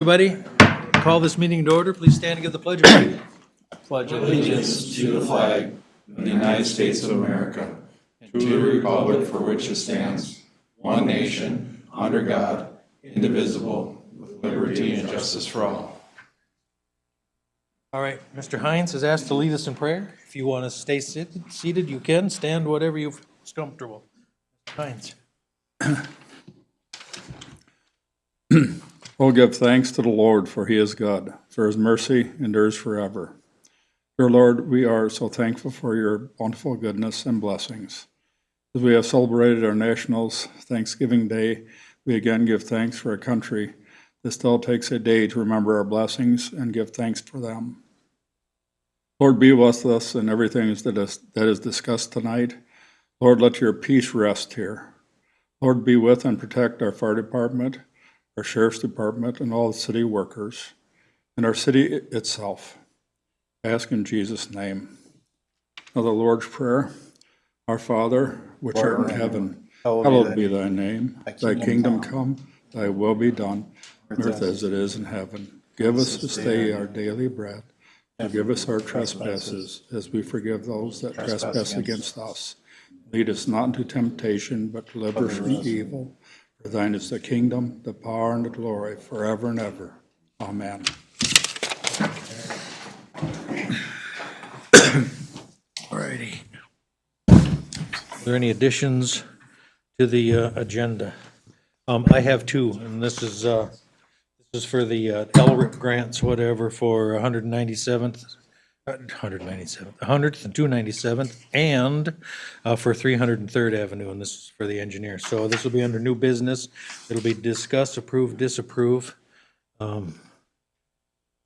Everybody, call this meeting to order. Please stand and give the pledge of allegiance. Pledge allegiance to the flag of the United States of America, and to the republic for which it stands, one nation, under God, indivisible, with liberty and justice for all. All right, Mr. Hines is asked to lead us in prayer. If you want to stay seated, you can. Stand whatever you feel comfortable. Hines. Oh, give thanks to the Lord, for he is good, for his mercy endures forever. Dear Lord, we are so thankful for your bountiful goodness and blessings. As we have celebrated our National Thanksgiving Day, we again give thanks for a country that still takes a day to remember our blessings and give thanks for them. Lord, be with us in everything that is discussed tonight. Lord, let your peace rest here. Lord, be with and protect our fire department, our sheriff's department, and all the city workers, and our city itself. I ask in Jesus' name. Now the Lord's Prayer. Our Father, which art in heaven, hallowed be thy name. Thy kingdom come, thy will be done, on earth as it is in heaven. Give us this day our daily bread. Forgive us our trespasses, as we forgive those that trespass against us. Lead us not into temptation, but deliver us from evil. For thine is the kingdom, the power, and the glory, forever and ever. Amen. All righty. Are there any additions to the agenda? I have two, and this is for the LRIP grants, whatever, for 197th, 100th and 297th, and for 303rd Avenue, and this is for the engineer. So this will be under new business. It'll be discuss, approve, disapprove.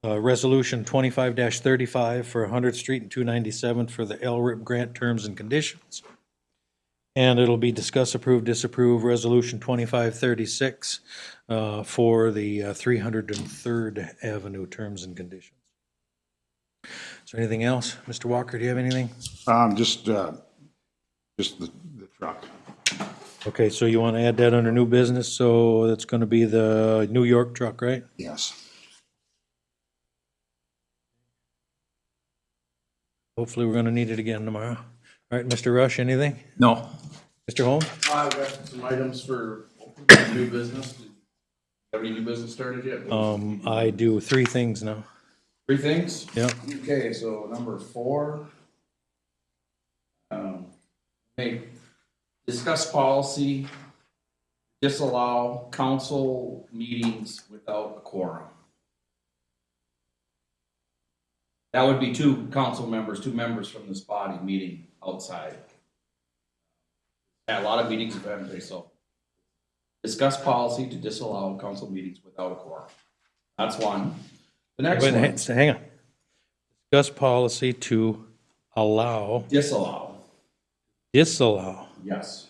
Resolution 25-35 for 100th Street and 297th for the LRIP grant terms and conditions. And it'll be discuss, approve, disapprove, Resolution 2536 for the 303rd Avenue terms and conditions. Is there anything else? Mr. Walker, do you have anything? Just the truck. Okay, so you want to add that under new business, so it's going to be the New York truck, right? Yes. Hopefully, we're going to need it again tomorrow. All right, Mr. Rush, anything? No. Mr. Holmes? I've got some items for new business. Have any new business started yet? I do three things now. Three things? Yeah. Okay, so number 4. Hey, discuss policy, disallow council meetings without a quorum. That would be two members from this body meeting outside. Yeah, a lot of meetings have happened today, so discuss policy to disallow council meetings without a quorum. That's one. The next one. Hang on. Discuss policy to Disallow. disallow. Yes.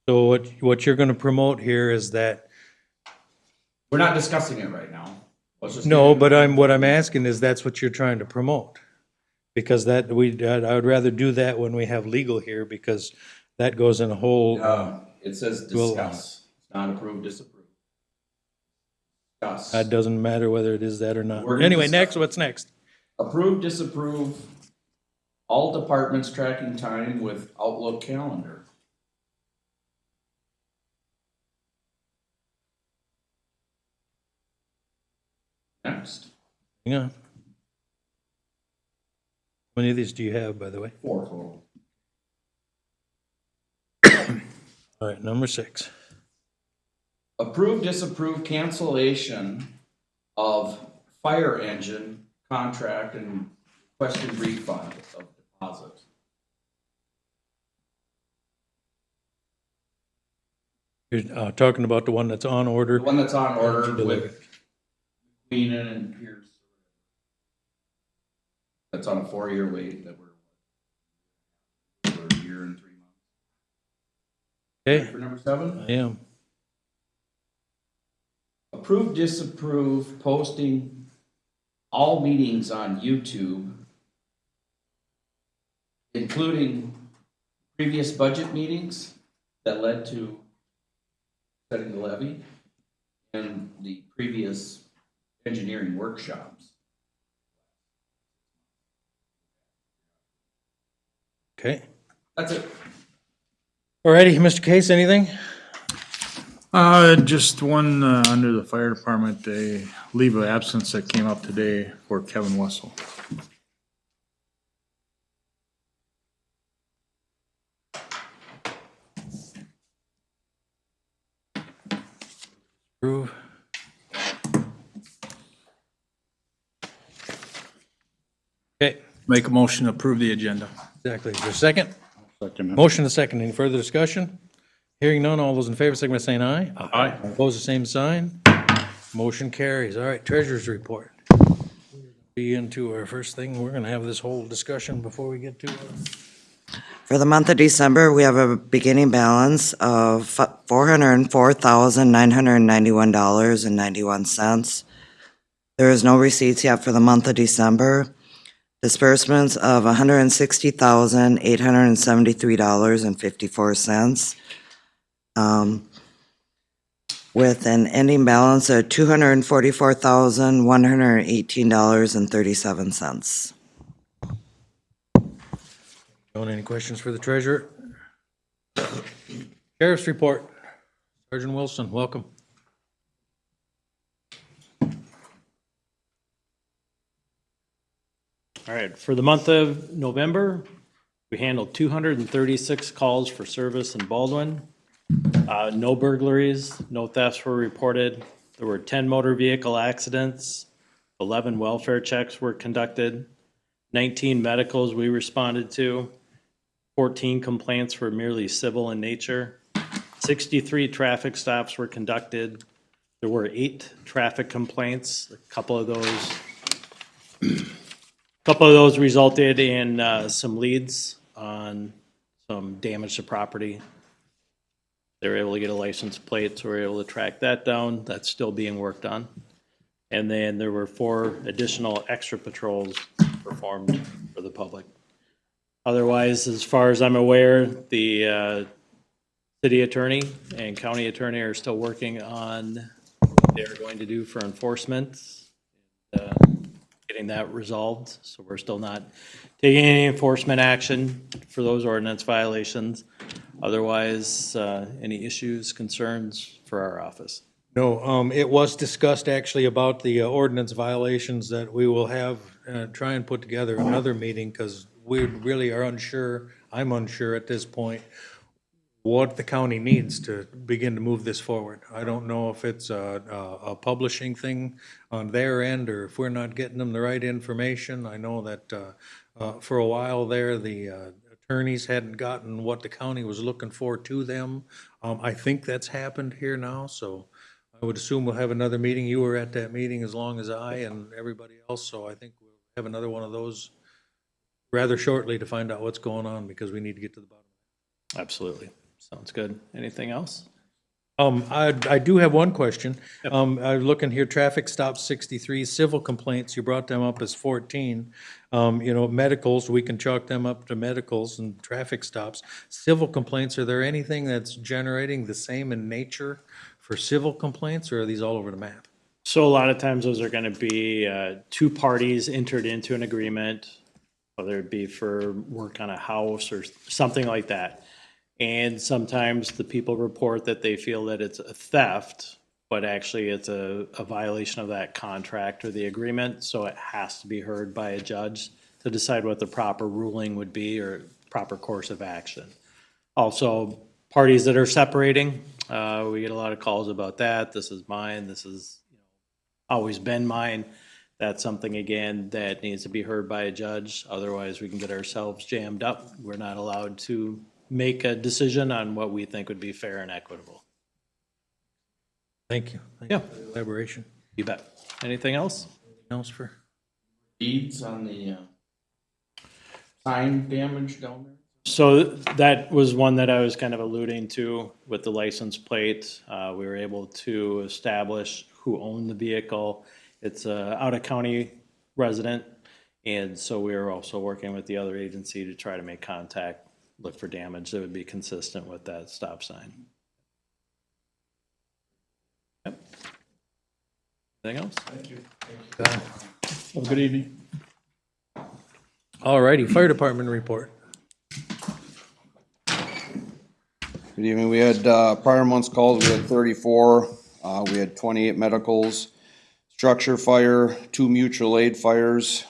So what you're going to promote here is that, We're not discussing it right now. Let's just no, get it. but what I'm asking is that's what you're trying to promote. Because I would rather do that when we have legal here, because that goes in a whole, It says Well, discuss, not approve, disapprove. Discuss. that doesn't matter whether it is that or not. We're gonna Anyway, discuss- next, what's next? Approve, disapprove, all departments tracking time with Outlook calendar. Next, Hang on. How many of these do you have, by the way? 4 total. All right, number 6. Approve, disapprove cancellation of fire engine contract and question refund of deposit. You're talking about the one that's on order. The one that's on order Delivered. with Queenan and Pierce. That's on a 4-year wait that we're a year and 3 months. Okay, For number 7, I am. approve, disapprove posting all meetings on YouTube, including previous budget meetings that led to setting the levy and the previous engineering workshops. Okay. That's it. Alrighty, Mr. Case, anything? Just one, under the fire department, a leave of absence that came up today for Kevin Wessel. Approve. Okay, Make a motion to approve the agenda. exactly. Is there a second? Second. Motion to second. Any further discussion? Hearing none, all those in favor, signify by saying aye. Aye. Opposed, the same sign. Motion carries. All right, treasurer's report. Be into our first thing. We're gonna have this whole discussion before we get to it. For the month of December, we have a beginning balance of $404,991.91. There is no receipts yet for the month of December. Disbursements of $160,873.54. With an ending balance of $244,118.37. Don't any questions for the treasurer? Sheriff's report. Sergeant Wilson, welcome. All right, for the month of November, we handled 236 calls for service in Baldwin. No burglaries, no thefts were reported. There were 10 motor vehicle accidents, 11 welfare checks were conducted, 19 medicals we responded to, 14 complaints were merely civil in nature, 63 traffic stops were conducted. There were 8 traffic complaints. A couple of those resulted in some leads on some damage to property. They were able to get a license plate, so we were able to track that down. That's still being worked on. And then there were 4 additional extra patrols performed for the public. Otherwise, as far as I'm aware, the city attorney and county attorney are still working on what they're going to do for enforcement, getting that resolved. So we're still not taking any enforcement action for those ordinance violations. Otherwise, any issues, concerns for our office? No, it was discussed actually about the ordinance violations that we will have, try and put together another meeting because we really are unsure, I'm unsure at this point, what the county needs to begin to move this forward. I don't know if it's a publishing thing on their end or if we're not getting them the right information. I know that for a while there, the attorneys hadn't gotten what the county was looking for to them. I think that's happened here now, so I would assume we'll have another meeting. You were at that meeting as long as I and everybody else, so I think we'll have another one of those rather shortly to find out what's going on because we need to get to the bottom. Absolutely. Sounds good. Anything else? I do have one question. I'm looking here, traffic stops 63, civil complaints, you brought them up as 14. Medicals, we can chalk them up to medicals and traffic stops. Civil complaints, are there anything that's generating the same in nature for civil complaints, or are these all over the map? So a lot of times those are going to be 2 parties entered into an agreement, whether it be for work on a house or something like that. And sometimes the people report that they feel that it's a theft, but actually it's a violation of that contract or the agreement. So it has to be heard by a judge to decide what the proper ruling would be or proper course of action. Also, parties that are separating, we get a lot of calls about that. This is mine. This is always been mine. That's something, again, that needs to be heard by a judge. Otherwise, we can get ourselves jammed up. We're not allowed to make a decision on what we think would be fair and equitable. Thank you. Thank you for the elaboration. You bet. Anything else? Anything else for? Deeds on the sign damage down there? So that was one that I was kind of alluding to with the license plate. We were able to establish who owned the vehicle. It's a out-of-county resident, and so we were also working with the other agency to try to make contact, look for damage that would be consistent with that stop sign. Yep. Anything else? Have a good evening. All righty, fire department report. Good evening. We had, prior month's calls, we had 34. We had 28 medicals, structure fire, 2 mutual aid fires,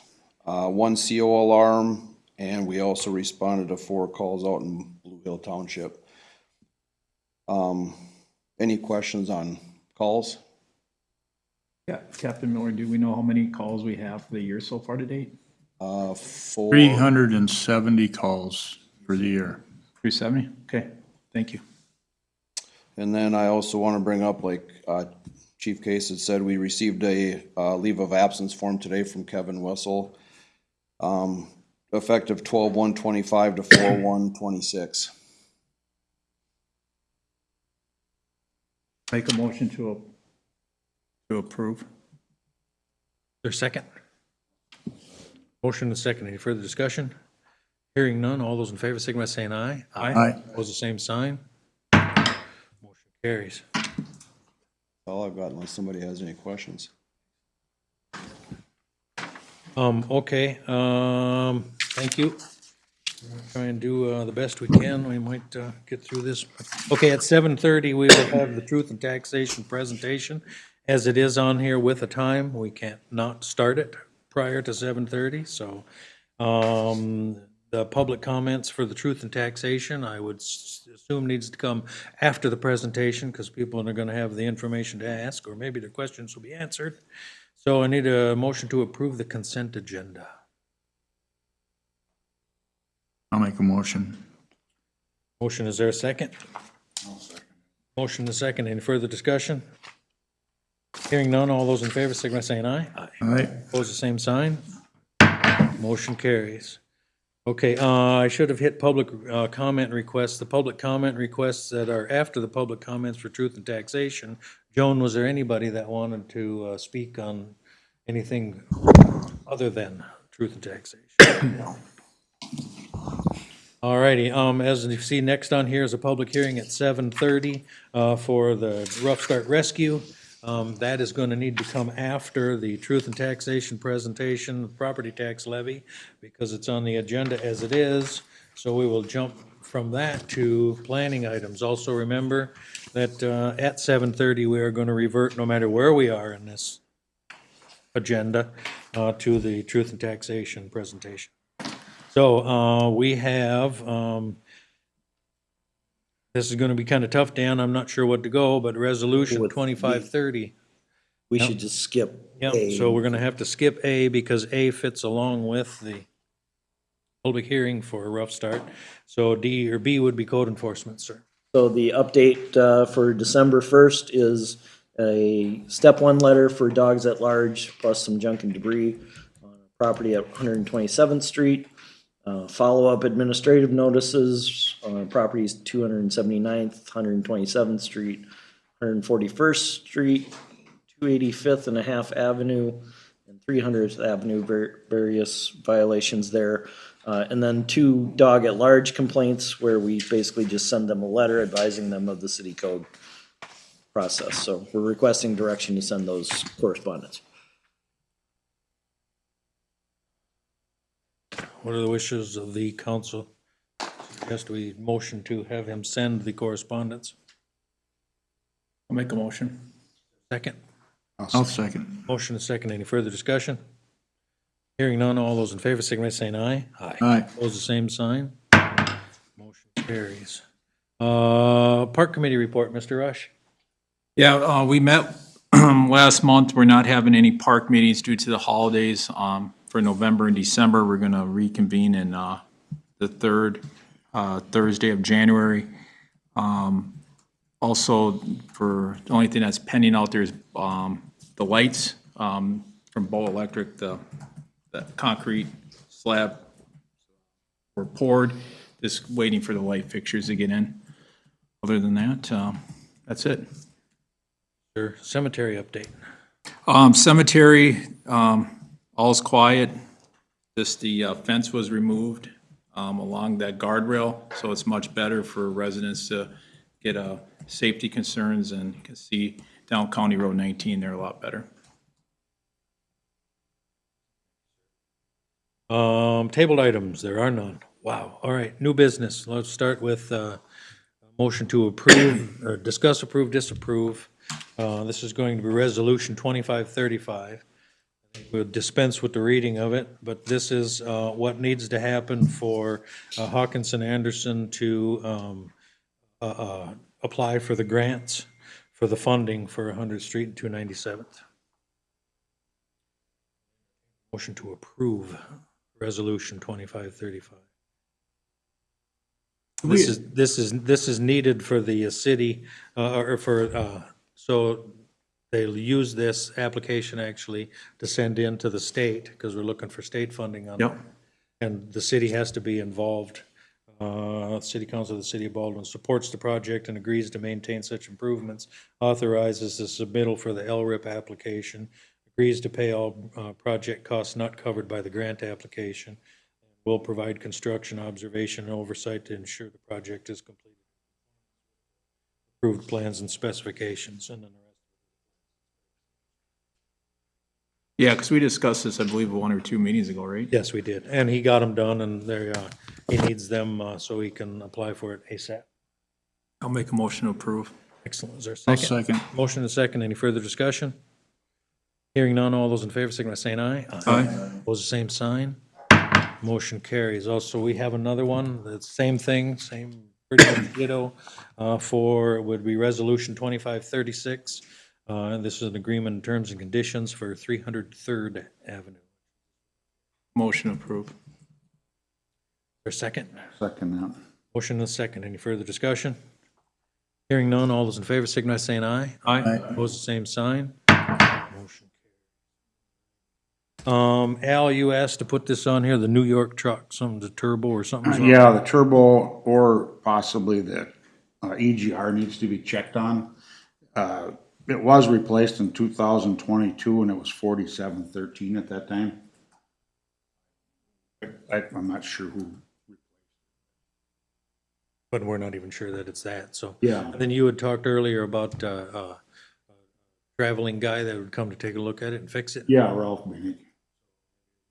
1 CO alarm, and we also responded to 4 calls out in Blue Hill Township. Any questions on calls? Yeah, Captain Miller, do we know how many calls we have for the year so far to date? 4. 370 calls for the year. 370? Okay, thank you. And then I also want to bring up, like Chief Case had said, we received a leave of absence form today from Kevin Wessel, effective 12/1/25 to 4/1/26. Make a motion to approve. There's second? Motion and second. Any further discussion? Hearing none. All those in favor signify by saying aye. Aye. Opposed, the same sign. Motion carries. All I've got unless somebody has any questions. Okay, thank you. Try and do the best we can. We might get through this. Okay, at 7:30, we will have the truth and taxation presentation. As it is on here with a time, we can't not start it prior to 7:30, so the public comments for the truth and taxation, I would assume needs to come after the presentation, because people are gonna have the information to ask, or maybe their questions will be answered. So I need a motion to approve the consent agenda. I'll make a motion. Motion, is there a second? Motion and a second. Any further discussion? Hearing none, all those in favor signify by saying aye. Aye. Opposed, the same sign. Motion carries. Okay, I should have hit public comment requests. The public comment requests that are after the public comments for truth and taxation. Joan, was there anybody that wanted to speak on anything other than truth and taxation? All righty, as you see, next on here is a public hearing at 7:30 for the Rough Start Rescue. That is going to need to come after the truth and taxation presentation, the property tax levy, because it's on the agenda as it is. So we will jump from that to planning items. Also remember that at 7:30, we are going to revert, no matter where we are in this agenda, to the truth and taxation presentation. So we have, this is going to be kind of tough, Dan, I'm not sure what to go, but resolution 2530. We should just skip Yep, A. so we're going to have to skip A because A fits along with the public hearing for a rough start. So D or B would be code enforcement, sir. So the update for December 1st is a step 1 letter for dogs at large plus some junk and debris on property at 127th Street. Follow-up administrative notices on properties 279th, 127th Street, 141st Street, 285th and a half Avenue, and 300th Avenue, various violations there. And then 2 dog at large complaints where we basically just send them a letter advising them of the city code process. So we're requesting direction to send those correspondence. What are the wishes of the council? Suggest we motion to have him send the correspondence. I'll make a motion. Second? I'll second. Motion is second. Any further discussion? Hearing none, all those in favor signify by saying aye. Aye. Opposed, the same sign. Motion carries. Park Committee report, Mr. Rush. Yeah, we met last month. We're not having any park meetings due to the holidays. For November and December, we're going to reconvene in the third Thursday of January. Also, for the only thing that's pending out there is the lights from Bow Electric, the concrete slab were poured. Just waiting for the light fixtures to get in. Other than that, that's it. Your cemetery update. Cemetery, all's quiet. Just the fence was removed along that guardrail, so it's much better for residents to get safety concerns, and you can see down County Road 19, they're a lot better. Tabled items, there are none. Wow, all right, new business. Let's start with a motion to approve, or discuss, approve, disapprove. This is going to be Resolution 2535. We'll dispense with the reading of it, but this is what needs to happen for Hawkinson Anderson to apply for the grants for the funding for 100th Street and 297th. Motion to approve Resolution 2535. This is needed for the city, or for, so they'll use this application actually to send in to the state, because we're looking for state funding on it. Yep. And the city has to be involved. City Council of the City of Baldwin supports the project and agrees to maintain such improvements, authorizes the submittal for the LRIP application, agrees to pay all project costs not covered by the grant application, will provide construction, observation, and oversight to ensure the project is completed. Approved plans and specifications, and then the rest. Yeah, because we discussed this, I believe, 1 or 2 meetings ago, right? Yes, we did, and he got them done, and there, he needs them so he can apply for it ASAP. I'll make a motion to approve. Excellent, is there a I'll second? second. Motion and a second, any further discussion? Hearing none, all those in favor, signify by saying aye. Aye. Opposed, the same sign. Motion carries. Also, we have another one, the same thing, same, pretty much ditto, would be Resolution 2536. And this is an agreement in terms and conditions for 303rd Avenue. Motion approved. For a second? Second that. Motion and a second. Any further discussion? Hearing none, all those in favor, signify by saying aye. Aye. Opposed, the same sign. Motion carries. Al, you asked to put this on here, the New York truck, something, the turbo or something. Yeah, the turbo or possibly the EGR needs to be checked on. It was replaced in 2022 and it was 4713 at that time. I'm not sure who. But we're not even sure that it's that, so. Yeah. And then you had talked earlier about a traveling guy that would come to take a look at it and fix it. Yeah, Ralph Benick.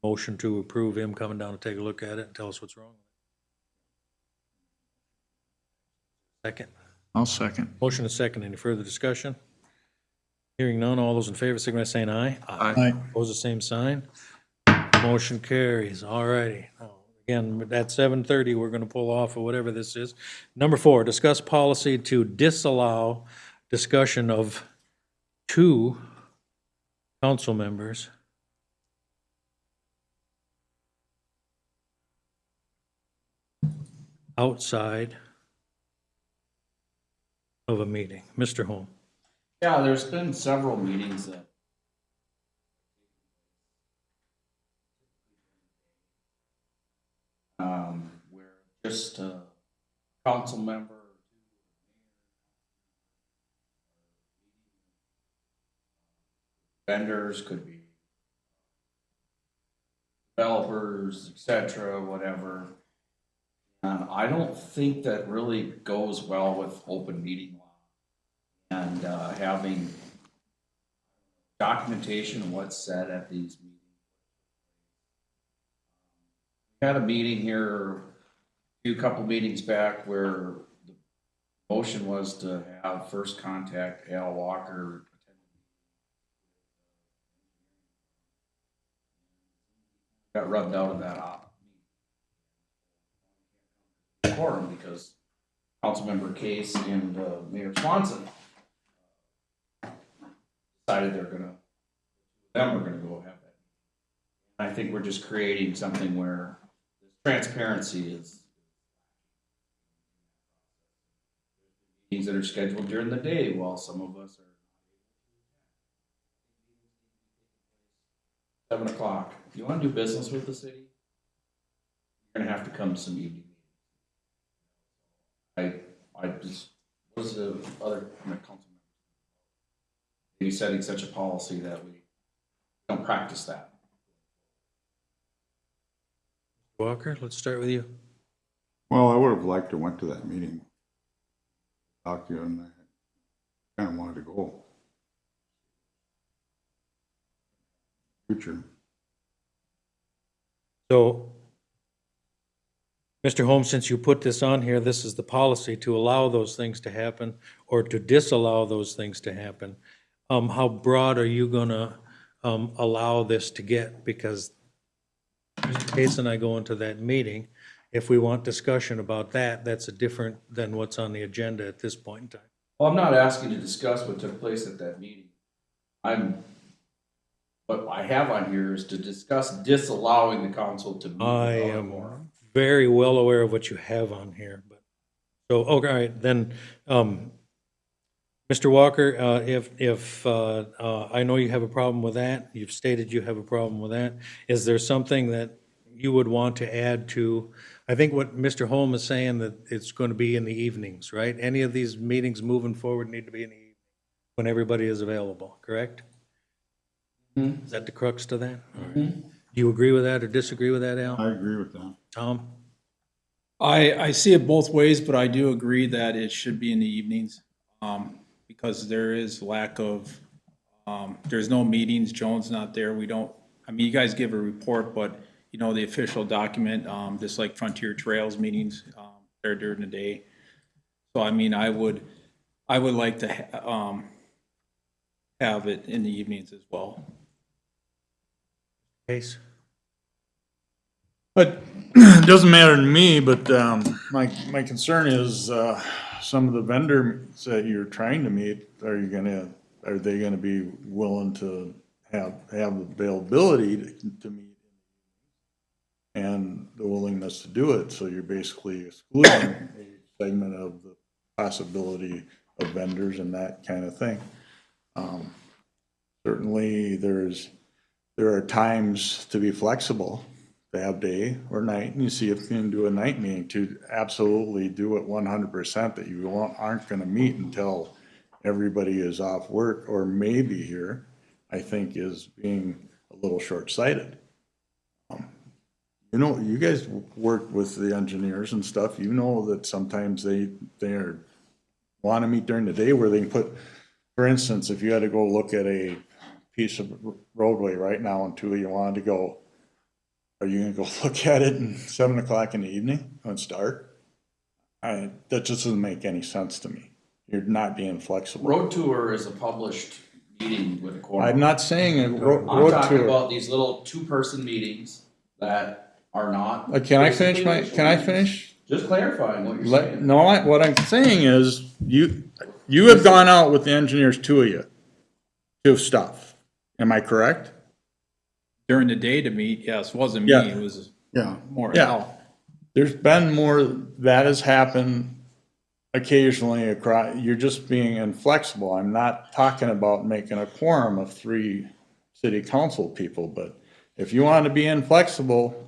Motion to approve him coming down to take a look at it and tell us what's wrong. Second. I'll second. Motion is second. Any further discussion? Hearing none, all those in favor, signify by saying aye. Aye. Opposed, the same sign. Motion carries. All righty. Now, again, at 7:30, we're going to pull off or whatever this is. Number 4, discuss policy to disallow discussion of 2 council members outside of a meeting. Mr. Holm. Yeah, there's been several meetings that where just a council member, vendors, could be developers, etc., whatever. I don't think that really goes well with open meeting law and having documentation of what's said at these meetings. We had a meeting here a couple meetings back where the motion was to have first contact Al Walker got rubbed out of that quorum because Councilmember Case and Mayor Swanson decided them are gonna go have that. I think we're just creating something where transparency is meetings that are scheduled during the day while some of us are 7 o'clock. If you want to do business with the city, you're gonna have to come to some evening meetings. I just, what was the other council members? Maybe setting such a policy that we don't practice that. Walker, let's start with you. Well, I would have liked to went to that meeting. Talked to you and I kind of wanted to go. Future. So, Mr. Holmes, since you put this on here, this is the policy to allow those things to happen or to disallow those things to happen. How broad are you gonna allow this to get? Because Mr. Case and I go into that meeting. If we want discussion about that, that's a different than what's on the agenda at this point in time. Well, I'm not asking to discuss what took place at that meeting. What I have on here is to discuss disallowing the council to meet. I without a am quorum. very well aware of what you have on here, but, so, okay, all right, then, Mr. Walker, if I know you have a problem with that, you've stated you have a problem with that, is there something that you would want to add to, I think what Mr. Holm is saying, that it's going to be in the evenings, right? Any of these meetings moving forward need to be in the evening, when everybody is available, correct? Is that the crux to that? All right. Do you agree with that or disagree with that, Al? I agree with that. Tom? I see it both ways, but I do agree that it should be in the evenings, because there is lack of, there's no meetings, Joan's not there, we don't, I mean, you guys give a report, but, you know, the official document, just like Frontier Trails meetings, they're during the day. So, I mean, I would like to have it in the evenings as well. Case? But it doesn't matter to me, but my concern is some of the vendors that you're trying to meet, are they gonna be willing to have availability to meet? And the willingness to do it, so you're basically excluding a segment of the possibility of vendors and that kind of thing. Certainly, there are times to be flexible, to have day or night, and you see if you can do a night meeting, to absolutely do it 100%, that you aren't gonna meet until everybody is off work or maybe here, I think is being a little short-sighted. You know, you guys work with the engineers and stuff, you know that sometimes they want to meet during the day where they can put, for instance, if you had to go look at a piece of roadway right now in Tula, you wanted to go, are you gonna go look at it at 7 o'clock in the evening when it's dark? That just doesn't make any sense to me. You're not being flexible. Road tour is a published meeting with a quorum. I'm not saying a I'm road talking tour. about these little two-person meetings that are not. Can I finish? Just clarifying what you're saying. No, what I'm saying is, you have gone out with the engineers, two of you, to stuff. Am I correct? During the day to meet, yes, wasn't me, Yeah. it was Yeah. more Yeah. Al. There's been more, that has happened occasionally across, you're just being inflexible. I'm not talking about making a quorum of 3 city council people, but if you want to be inflexible,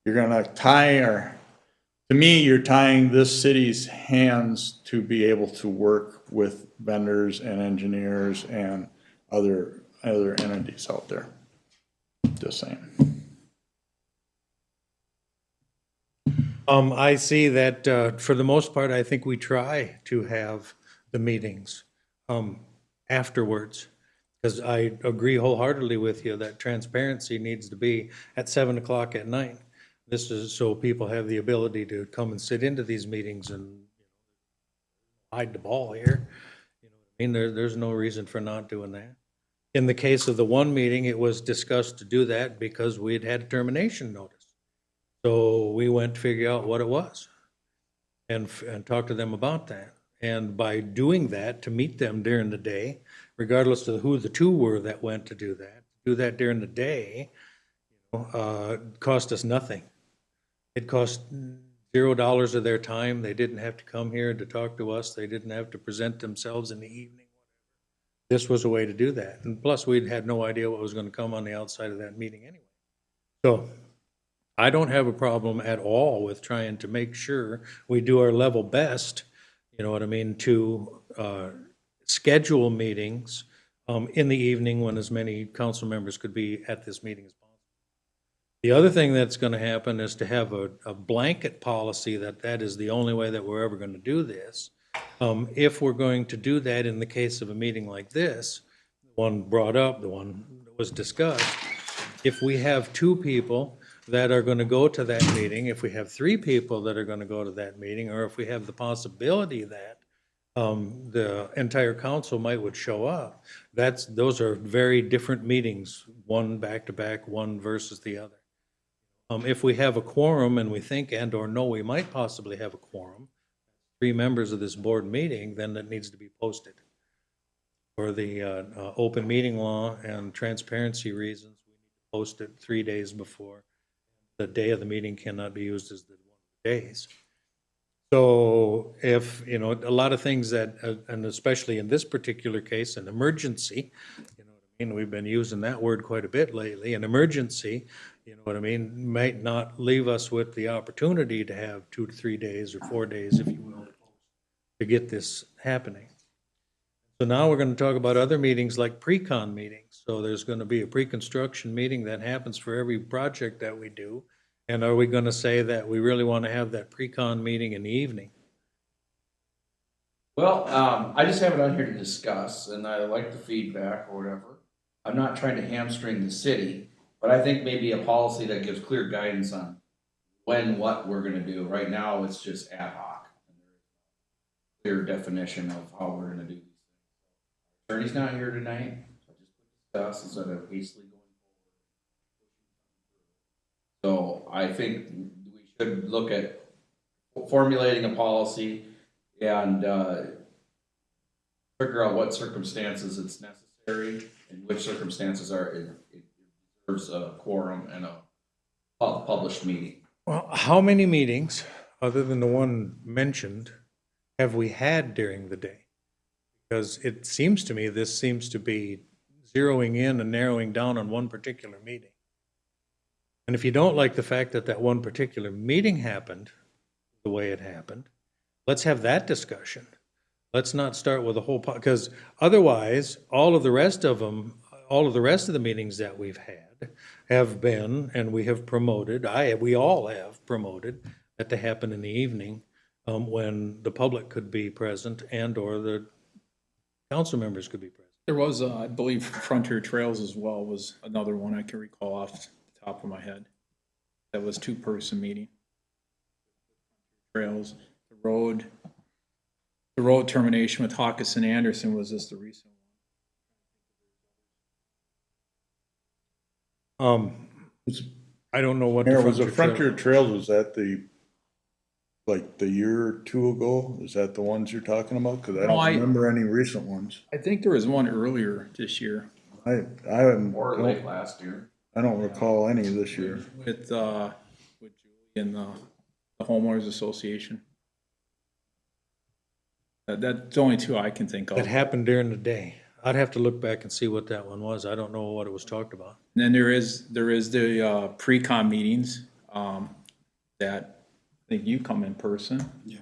you're gonna to me, you're tying this city's hands to be able to work with vendors and engineers and other entities out there. Just saying. I see that, for the most part, I think we try to have the meetings, afterwards. Because I agree wholeheartedly with you that transparency needs to be at 7 o'clock at night. This is so people have the ability to come and sit into these meetings and hide the ball here. You know what I mean? There's no reason for not doing that. In the case of the one meeting, it was discussed to do that because we had a termination notice. So we went to figure out what it was and talk to them about that. And by doing that, to meet them during the day, regardless of who the two were that went to do that during the day, cost us nothing. It cost $0 of their time. They didn't have to come here to talk to us. They didn't have to present themselves in the evening. This was a way to do that. And plus, we'd had no idea what was going to come on the outside of that meeting anyway. So I don't have a problem at all with trying to make sure we do our level best, you know what I mean, to schedule meetings in the evening when as many council members could be at this meeting as possible. The other thing that's going to happen is to have a blanket policy that is the only way that we're ever going to do this. If we're going to do that in the case of a meeting like this, the one brought up, the one that was discussed, if we have 2 people that are going to go to that meeting, if we have 3 people that are going to go to that meeting, or if we have the possibility that the entire council would show up, those are very different meetings, one back to back, one versus the other. If we have a quorum and we think and/or know we might possibly have a quorum, 3 members of this board meeting, then that needs to be posted. For the open meeting law and transparency reasons, we need to post it 3 days before. The day of the meeting cannot be used as the one of the days. So if, a lot of things that, and especially in this particular case, an emergency, you know what I mean? We've been using that word quite a bit lately. An emergency, you know what I mean, might not leave us with the opportunity to have 2 to 3 days or 4 days, if you will, to get this happening. So now we're going to talk about other meetings like pre-con meetings. So there's going to be a pre-construction meeting that happens for every project that we do. And are we going to say that we really want to have that pre-con meeting in the evening? Well, I just have it on here to discuss, and I like the feedback or whatever. I'm not trying to hamstring the city, but I think maybe a policy that gives clear guidance on what we're gonna do. Right now, it's just ad hoc. Clear definition of how we're gonna do these things. Attorney's not here tonight, so I just discuss instead of hastily going forward. So I think we should look at formulating a policy and figure out what circumstances it's necessary and which circumstances it deserves a quorum and a published meeting. Well, how many meetings, other than the one mentioned, have we had during the day? Because it seems to me this seems to be zeroing in and narrowing down on one particular meeting. And if you don't like the fact that that one particular meeting happened the way it happened, let's have that discussion. Let's not start with a whole, because otherwise, all of the rest of the meetings that we've had have been, and we have promoted, we all have promoted that to happen in the evening when the public could be present and/or the council members could be present. There was, I believe Frontier Trails as well was another one I can recall off the top of my head. That was 2-person meeting. Trails, the road termination with Hawkins and Anderson was just the recent one. I don't know what. Mayor, was the Frontier Trails, was that the year or 2 ago? Is that the ones you're talking about? Because I don't remember any recent ones. I think there was one earlier this year. I haven't. Or late last year. I don't recall any this year. With Julie and the homeowners association. That's the only 2 I can think of. That happened during the day. I'd have to look back and see what that one was. I don't know what it was talked about. And then there is the pre-con meetings that I think you come in person. Yeah.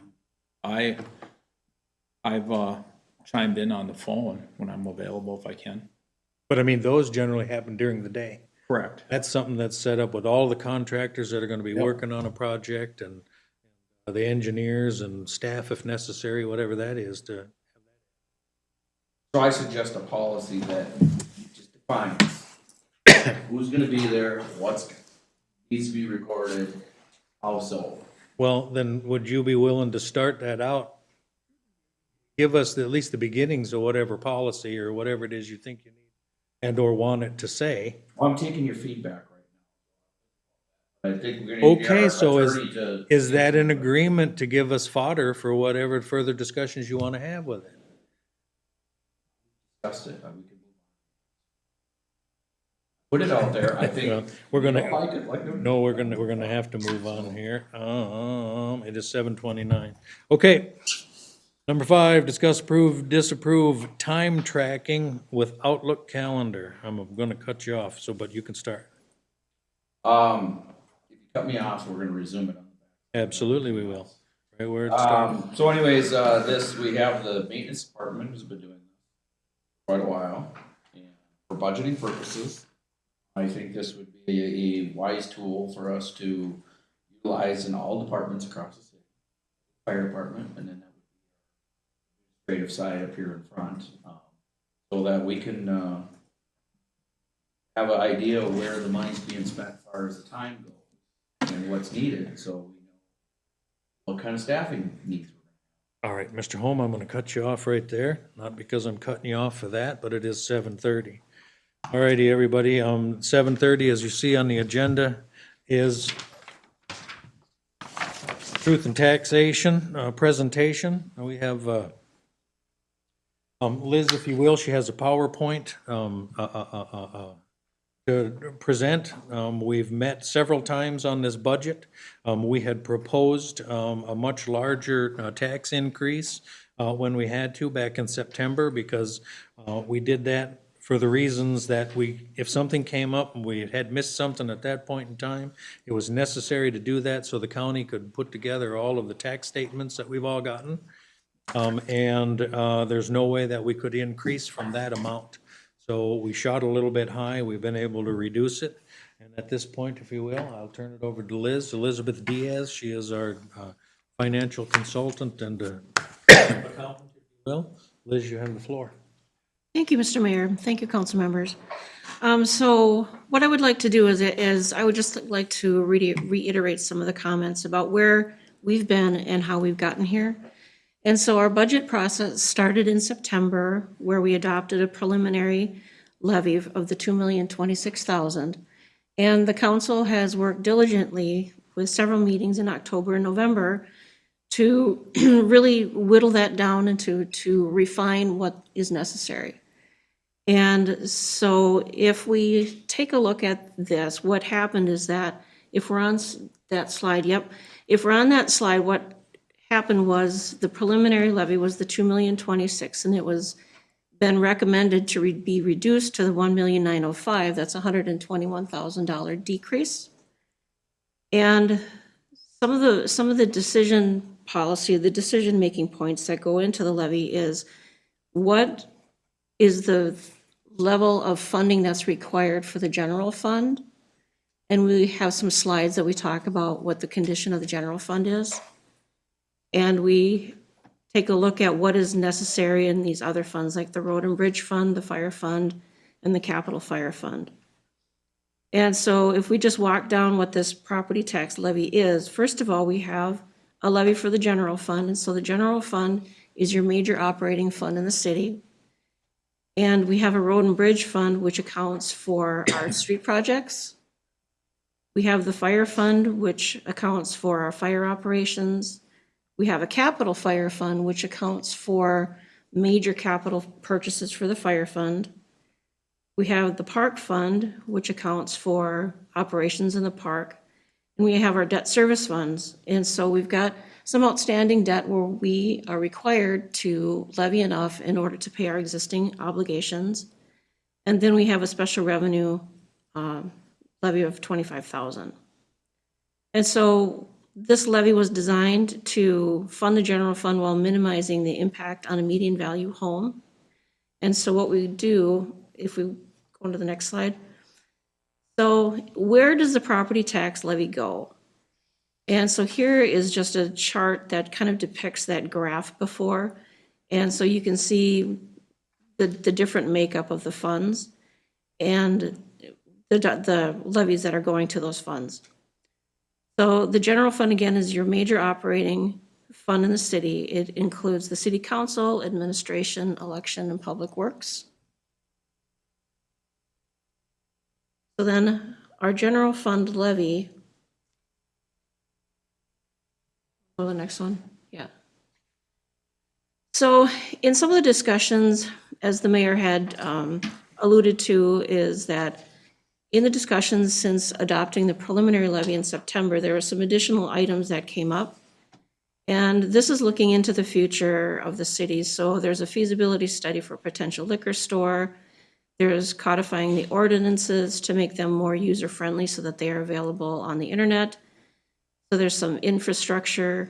I've chimed in on the phone when I'm available if I can. But I mean, those generally happen during the day. Correct. That's something that's set up with all the contractors that are going to be working on a project and the engineers and staff if necessary, whatever that is to. So I suggest a policy that just defines who's gonna be there, what's needs to be recorded, how so. Well, then would you be willing to start that out? Give us at least the beginnings of whatever policy or whatever it is you think you need and/or want it to say. Well, I'm taking your feedback right now. I think we're gonna need Okay, our so attorney to. is that an agreement to give us fodder for whatever further discussions you want to have with it? Discuss it, we can move on. Put it out there, I think. Well, we're gonna, Like it. no, we're gonna have to move on here. It is 7:29. Okay. Number 5, discuss, approve, disapprove time tracking with Outlook calendar. I'm gonna cut you off, but you can start. If you cut me off, we're gonna resume it on the back. Absolutely, we will. Right where it started. So anyways, we have the maintenance department who's been doing this quite a while. And for budgeting purposes, I think this would be a wise tool for us to utilize in all departments across the city. Fire department, and then that would be our administrative side up here in front, so that we can have an idea of where the money's being spent as far as the time goes. and what's needed, so we know what kind of staffing needs. All right, Mr. Holm, I'm gonna cut you off right there, not because I'm cutting you off for that, but it is 7:30. All righty, everybody, 7:30, as you see on the agenda, is Truth and Taxation presentation. We have Liz, if you will, she has a PowerPoint to present. We've met several times on this budget. We had proposed a much larger tax increase when we had to back in September, because we did that for the reasons that if something came up and we had missed something at that point in time, it was necessary to do that so the county could put together all of the tax statements that we've all gotten. And there's no way that we could increase from that amount. So we shot a little bit high. We've been able to reduce it. And at this point, if you will, I'll turn it over to Liz, Elizabeth Diaz. She is our financial consultant and accountant, if you will. Liz, you have the floor. Thank you, Mr. Mayor. Thank you, council members. So what I would like to do is I would just like to reiterate some of the comments about where we've been and how we've gotten here. And so our budget process started in September, where we adopted a preliminary levy of the $2,026,000. And the council has worked diligently with several meetings in October and November to really whittle that down and to refine what is necessary. And so if we take a look at this, what happened is that if we're on that slide, if we're on that slide, what happened was the preliminary levy was the $2,026,000, and it was been recommended to be reduced to the $1,905,000. That's a $121,000 decrease. And some of the decision policy, the decision-making points that go into the levy is what is the level of funding that's required for the general fund. And we have some slides that we talk about what the condition of the general fund is. And we take a look at what is necessary in these other funds, like the Road and Bridge Fund, the Fire Fund, and the Capital Fire Fund. And so if we just walk down what this property tax levy is, first of all, we have a levy for the general fund. And so the general fund is your major operating fund in the city. And we have a Road and Bridge Fund, which accounts for our street projects. We have the Fire Fund, which accounts for our fire operations. We have a Capital Fire Fund, which accounts for major capital purchases for the fire fund. We have the Park Fund, which accounts for operations in the park. And we have our debt service funds. And so we've got some outstanding debt where we are required to levy enough in order to pay our existing obligations. And then we have a special revenue levy of $25,000. And so this levy was designed to fund the general fund while minimizing the impact on a median value home. And so what we do, if we go on to the next slide. So where does the property tax levy go? And so here is just a chart that kind of depicts that graph before. And so you can see the different makeup of the funds and the levies that are going to those funds. So the general fund, again, is your major operating fund in the city. It includes the city council, administration, election, and public works. So then our general fund levy, oh, the next one, yeah. So in some of the discussions, as the mayor had alluded to, is that in the discussions since adopting the preliminary levy in September, there were some additional items that came up. And this is looking into the future of the city. So there's a feasibility study for a potential liquor store. There's codifying the ordinances to make them more user-friendly so that they are available on the internet. So there's some infrastructure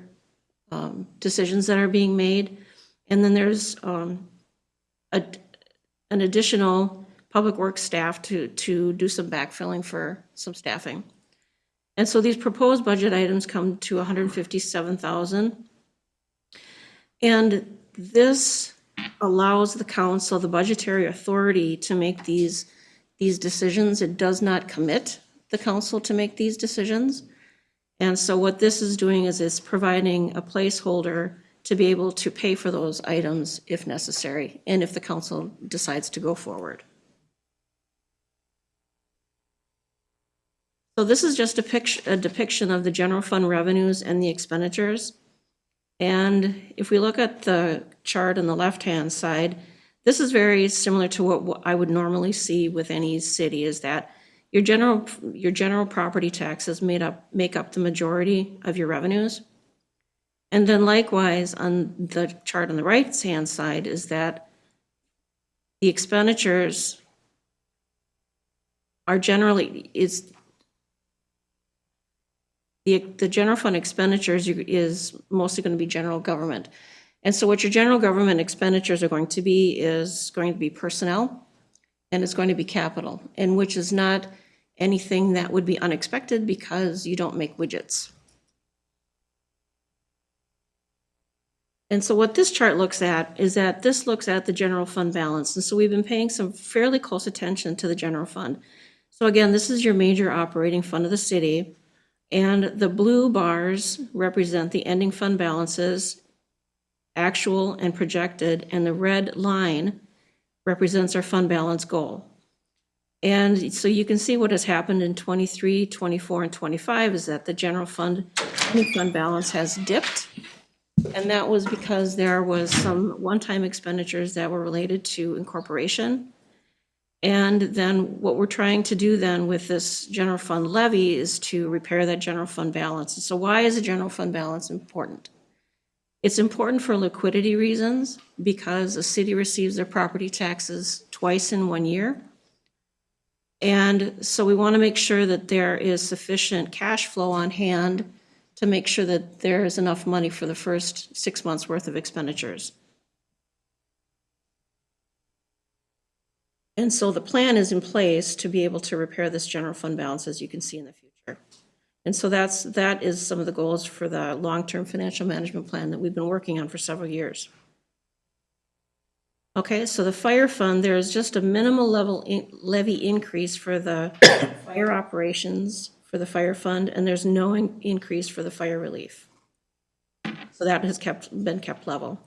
decisions that are being made. And then there's an additional public works staff to do some backfilling for some staffing. And so these proposed budget items come to $157,000. And this allows the council the budgetary authority to make these decisions. It does not commit the council to make these decisions. And so what this is doing is it's providing a placeholder to be able to pay for those items if necessary, and if the council decides to go forward. So this is just a depiction of the general fund revenues and the expenditures. And if we look at the chart on the left-hand side, this is very similar to what I would normally see with any city, is that your general property taxes make up the majority of your revenues. And then likewise, on the chart on the right-hand side, is that the expenditures are generally, the general fund expenditures is mostly going to be general government. And so what your general government expenditures are going to be is going to be personnel, and it's going to be capital, and which is not anything that would be unexpected because you don't make widgets. And so what this chart looks at is that this looks at the general fund balance. And so we've been paying some fairly close attention to the general fund. So again, this is your major operating fund of the city. And the blue bars represent the ending fund balances, actual and projected, and the red line represents our fund balance goal. And so you can see what has happened in 23, 24, and 25 is that the general fund, ending fund balance has dipped. And that was because there was some one-time expenditures that were related to incorporation. And then what we're trying to do then with this general fund levy is to repair that general fund balance. So why is a general fund balance important? It's important for liquidity reasons because a city receives their property taxes twice in 1 year. And so we want to make sure that there is sufficient cash flow on hand to make sure that there is enough money for the first 6 months' worth of expenditures. And so the plan is in place to be able to repair this general fund balance, as you can see in the future. And so that is some of the goals for the long-term financial management plan that we've been working on for several years. Okay, so the fire fund, there is just a minimal levy increase for the fire operations for the fire fund, and there's no increase for the fire relief. So that has been kept level.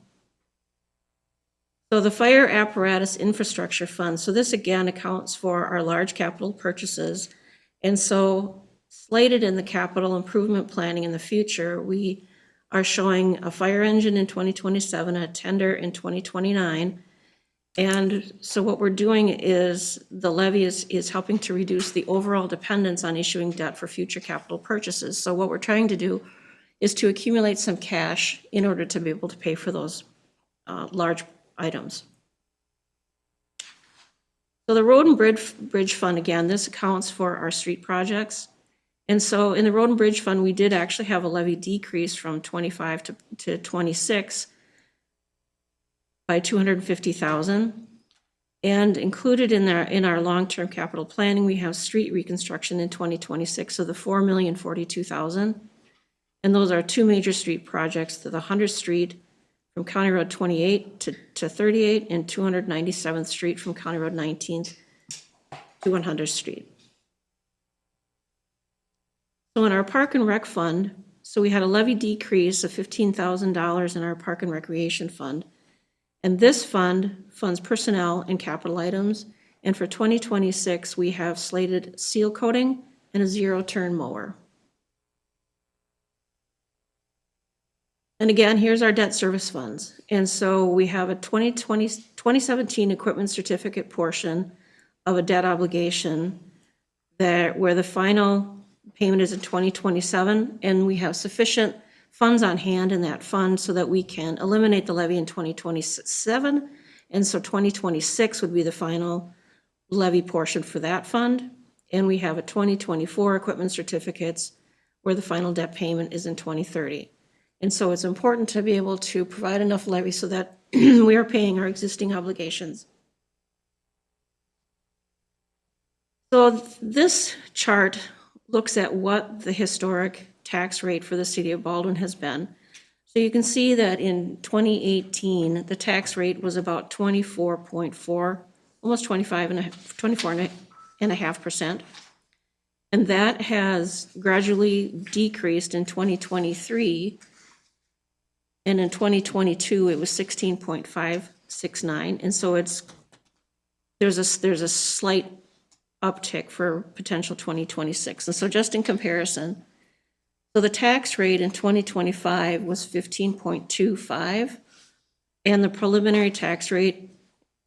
So the fire apparatus infrastructure fund, so this again accounts for our large capital purchases. And so slated in the capital improvement planning in the future, we are showing a fire engine in 2027, a tender in 2029. And so what we're doing is the levy is helping to reduce the overall dependence on issuing debt for future capital purchases. So what we're trying to do is to accumulate some cash in order to be able to pay for those large items. So the road and bridge fund, again, this accounts for our street projects. And so in the road and bridge fund, we did actually have a levy decrease from 25 to 26 by $250,000. And included in our long-term capital planning, we have street reconstruction in 2026 of the $4,042,000. And those are two major street projects, the 100th Street from County Road 28 to 38 and 297th Street from County Road 19 to 100th Street. So in our Park and Rec Fund, so we had a levy decrease of $15,000 in our Park and Recreation Fund. And this fund funds personnel and capital items. And for 2026, we have slated seal coating and a zero-turn mower. And again, here's our debt service funds. And so we have a 2017 equipment certificate portion of a debt obligation where the final payment is in 2027, and we have sufficient funds on hand in that fund so that we can eliminate the levy in 2027. And so 2026 would be the final levy portion for that fund. And we have a 2024 equipment certificates where the final debt payment is in 2030. And so it's important to be able to provide enough levy so that we are paying our existing obligations. So this chart looks at what the historic tax rate for the city of Baldwin has been. So you can see that in 2018, the tax rate was about 24.4, almost 24.5%. And that has gradually decreased in 2023. And in 2022, it was 16.569. And so there's a slight uptick for potential 2026. And so just in comparison, so the tax rate in 2025 was 15.25, and the preliminary tax rate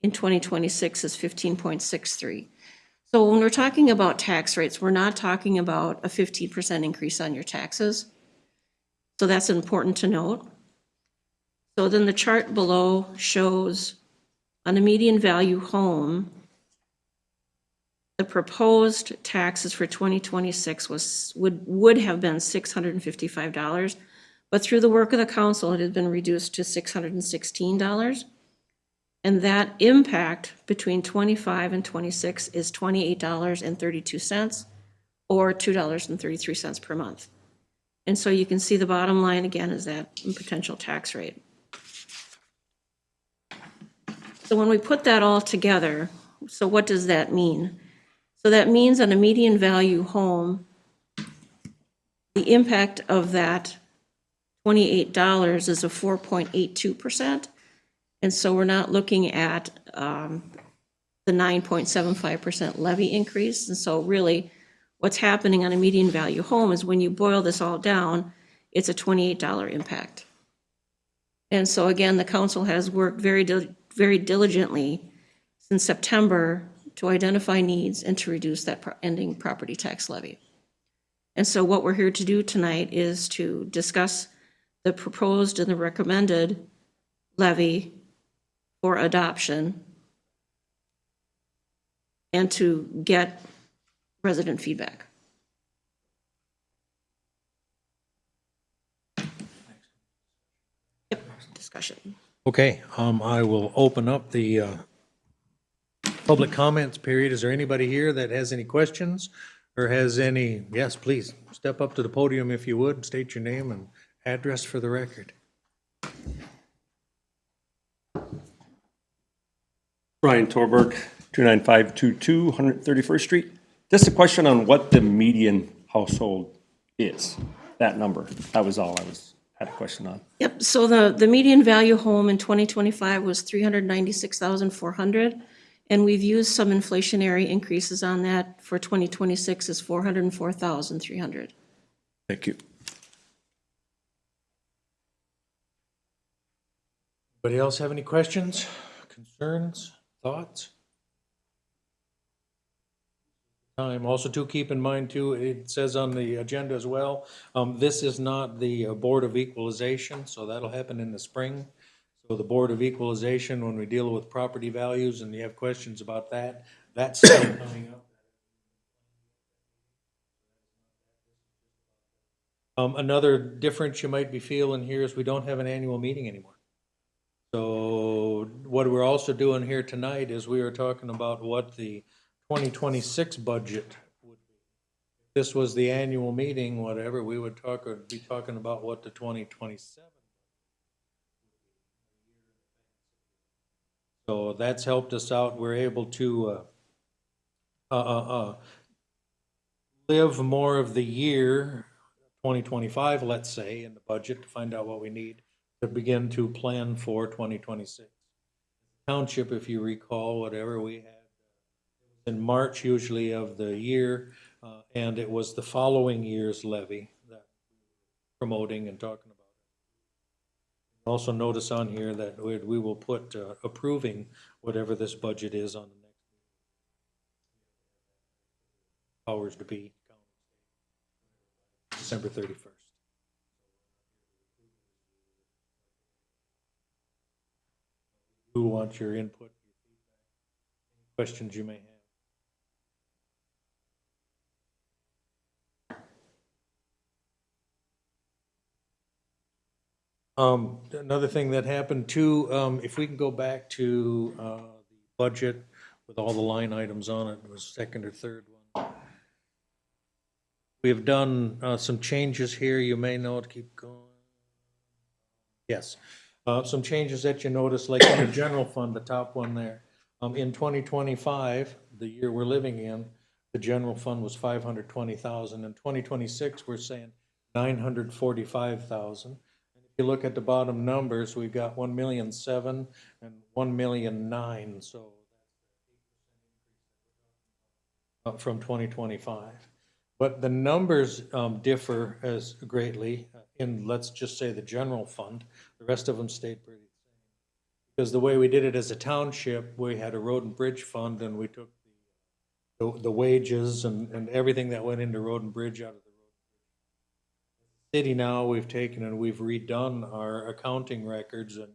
in 2026 is 15.63. So when we're talking about tax rates, we're not talking about a 15% increase on your taxes. So that's important to note. So then the chart below shows on a median value home, the proposed taxes for 2026 would have been $655, but through the work of the council, it had been reduced to $616. And that impact between 25 and 26 is $28.32, or $2.33 per month. And so you can see the bottom line again is that potential tax rate. So when we put that all together, so what does that mean? So that means on a median value home, the impact of that $28 is a 4.82%. And so we're not looking at the 9.75% levy increase. And so really what's happening on a median value home is when you boil this all down, it's a $28 impact. And so again, the council has worked very diligently since September to identify needs and to reduce that ending property tax levy. And so what we're here to do tonight is to discuss the proposed and the recommended levy for adoption and to get resident feedback. Yep, discussion. Okay, I will open up the public comments period. Is there anybody here that has any questions or has any? Yes, please step up to the podium if you would, state your name and address for the record. Brian Torberg, 29522 131st Street. Just a question on what the median household is, that number. That was all had a question on. Yep, so the median value home in 2025 was $396,400, and we've used some inflationary increases on that for 2026 is $404,300. Thank you. Anybody else have any questions, concerns, thoughts? Also, too, keep in mind, too, it says on the agenda as well, this is not the Board of Equalization, so that'll happen in the spring. So the Board of Equalization, when we deal with property values and you have questions about that, that's still coming up. Another difference you might be feeling here is we don't have an annual meeting anymore. So what we're also doing here tonight is we are talking about what the 2026 budget would be. If this was the annual meeting, whatever, we would be talking about what the 2027. So that's helped us out. We're able to live more of the year 2025, let's say, in the budget to find out what we need to begin to plan for 2026. Township, if you recall, whatever we had in March usually of the year, and it was the following year's levy that we're promoting and talking about. Also notice on here that we will put approving whatever this budget is on the next powers to be December 31st. Who wants your input, your feedback, any questions you may have? Another thing that happened too, if we can go back to the budget with all the line items on it, was second or third one. We have done some changes here. You may know it. Keep going. Yes. Some changes that you notice, like in the general fund, the top one there. In 2025, the year we're living in, The general fund was 520,000. In 2026, we're saying 945,000. And if you look at the bottom numbers, we've got 1,000,007 and 1,000,009, so up from 2025. But the numbers differ as greatly in, let's just say, the general fund. The rest of them stayed pretty the same. Because the way we did it as a township, we had a road and bridge fund, and we took the wages and everything that went into road and bridge out of the road. City now, we've taken and we've redone our accounting records and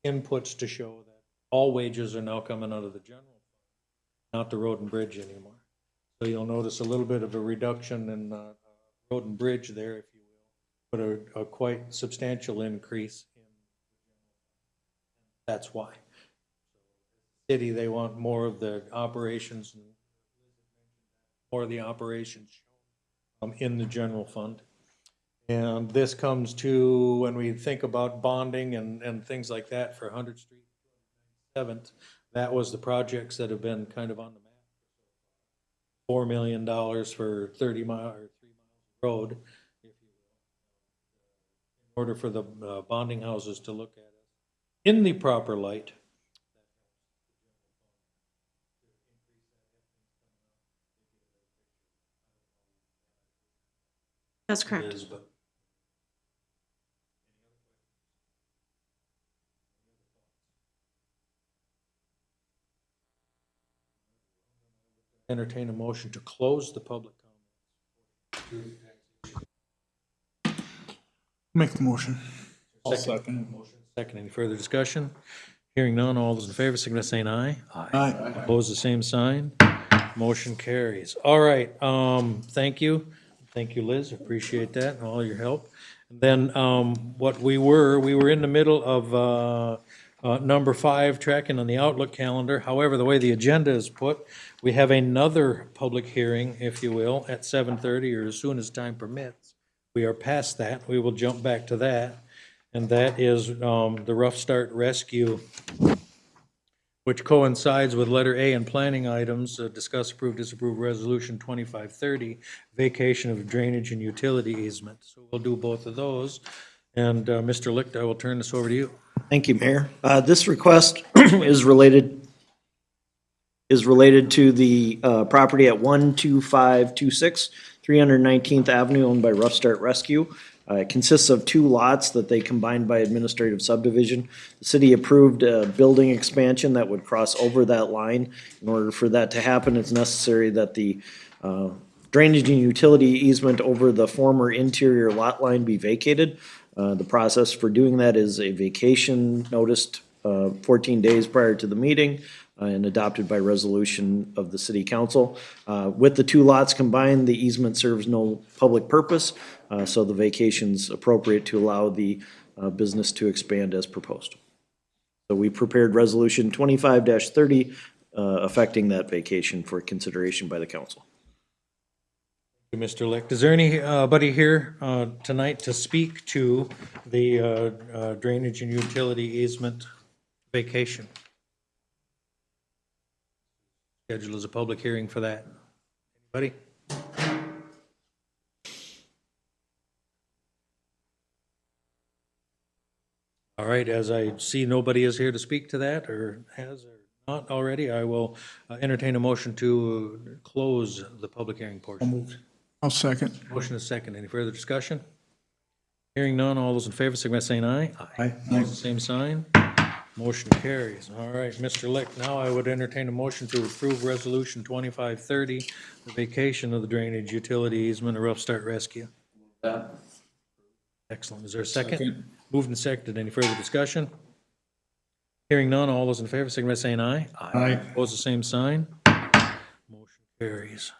inputs to show that all wages are now coming out of the general fund, not the road and bridge anymore. So you'll notice a little bit of a reduction in road and bridge there, if you will, but a quite substantial increase in the general fund. That's why. City, they want more of the operations and more of the operations in the general fund. And this comes to when we think about bonding and things like that for 100th Street, 7th, that was the projects that have been kind of on the map. $4 million for 30 mile or 3 miles of road, if you will, in order for the bonding houses to look at it in the proper light. That's correct. It is, but entertain a motion to close the public comment. Make the motion. Second. Second, any further discussion? Hearing none, all those in favor, signify by saying aye. Aye. Opposed, the same sign. Motion carries. All right, thank you. Thank you, Liz, appreciate that and all your help. And then, what we were in the middle of, number 5, tracking on the Outlook calendar. However, the way the agenda is put, we have another public hearing, if you will, at 7:30 or as soon as time permits. We are past that. We will jump back to that. And that is the Rough Start Rescue, which coincides with letter A and planning items, discuss, approve, disapprove resolution 2530, vacation of drainage and utility easement. So we'll do both of those. And Mr. Licht, I will turn this over to you. Thank you, Mayor. This request is related to the property at 12526 319th Avenue owned by Rough Start Rescue. It consists of 2 lots that they combined by administrative subdivision. The city approved a building expansion that would cross over that line. In order for that to happen, it's necessary that the drainage and utility easement over the former interior lot line be vacated. The process for doing that is a vacation noticed 14 days prior to the meeting and adopted by resolution of the city council. With the 2 lots combined, the easement serves no public purpose, so the vacation's appropriate to allow the business to expand as proposed. So we prepared resolution 25-30 affecting that vacation for consideration by the council. Thank you, Mr. Licht. Is there anybody here tonight to speak to the drainage and utility easement vacation? Schedule is a public hearing for that. Anybody? All right, as I see nobody is here to speak to that, or has or not already, I will entertain a motion to close the public hearing portion. I'll second. Motion is second. Any further discussion? Hearing none, all those in favor, signify by saying aye. Aye. Opposed, same sign. Motion carries. All right, Mr. Licht, now I would entertain a motion to approve resolution 2530, the vacation of the drainage utility easement of Rough Start Rescue. Excellent. Is there a second? Moved and seconded. Any further discussion? Hearing none, all those in favor, signify by saying aye. Aye. Opposed, the same sign. Motion carries.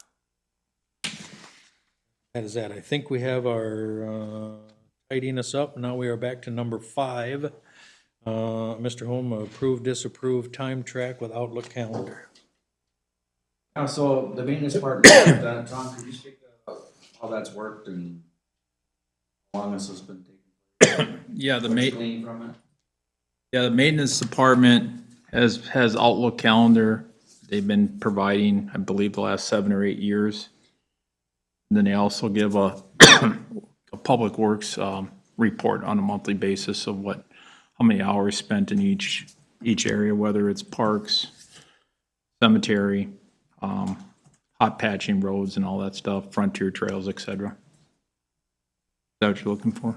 That is that. I think we have our tidying us up. Now we are back to number 5. Mr. Holm, approve, disapprove, time track with Outlook calendar. So the maintenance part, Tom, could you speak to how that's worked and how long this has been taking? Yeah, the What's gleaned from it? Yeah, the maintenance department has Outlook calendar they've been providing, I believe, the last 7 or 8 years. And then they also give a Public Works report on a monthly basis of how many hours spent in each area, whether it's parks, cemetery, hot patching roads and all that stuff, frontier trails, et cetera. Is that what you're looking for?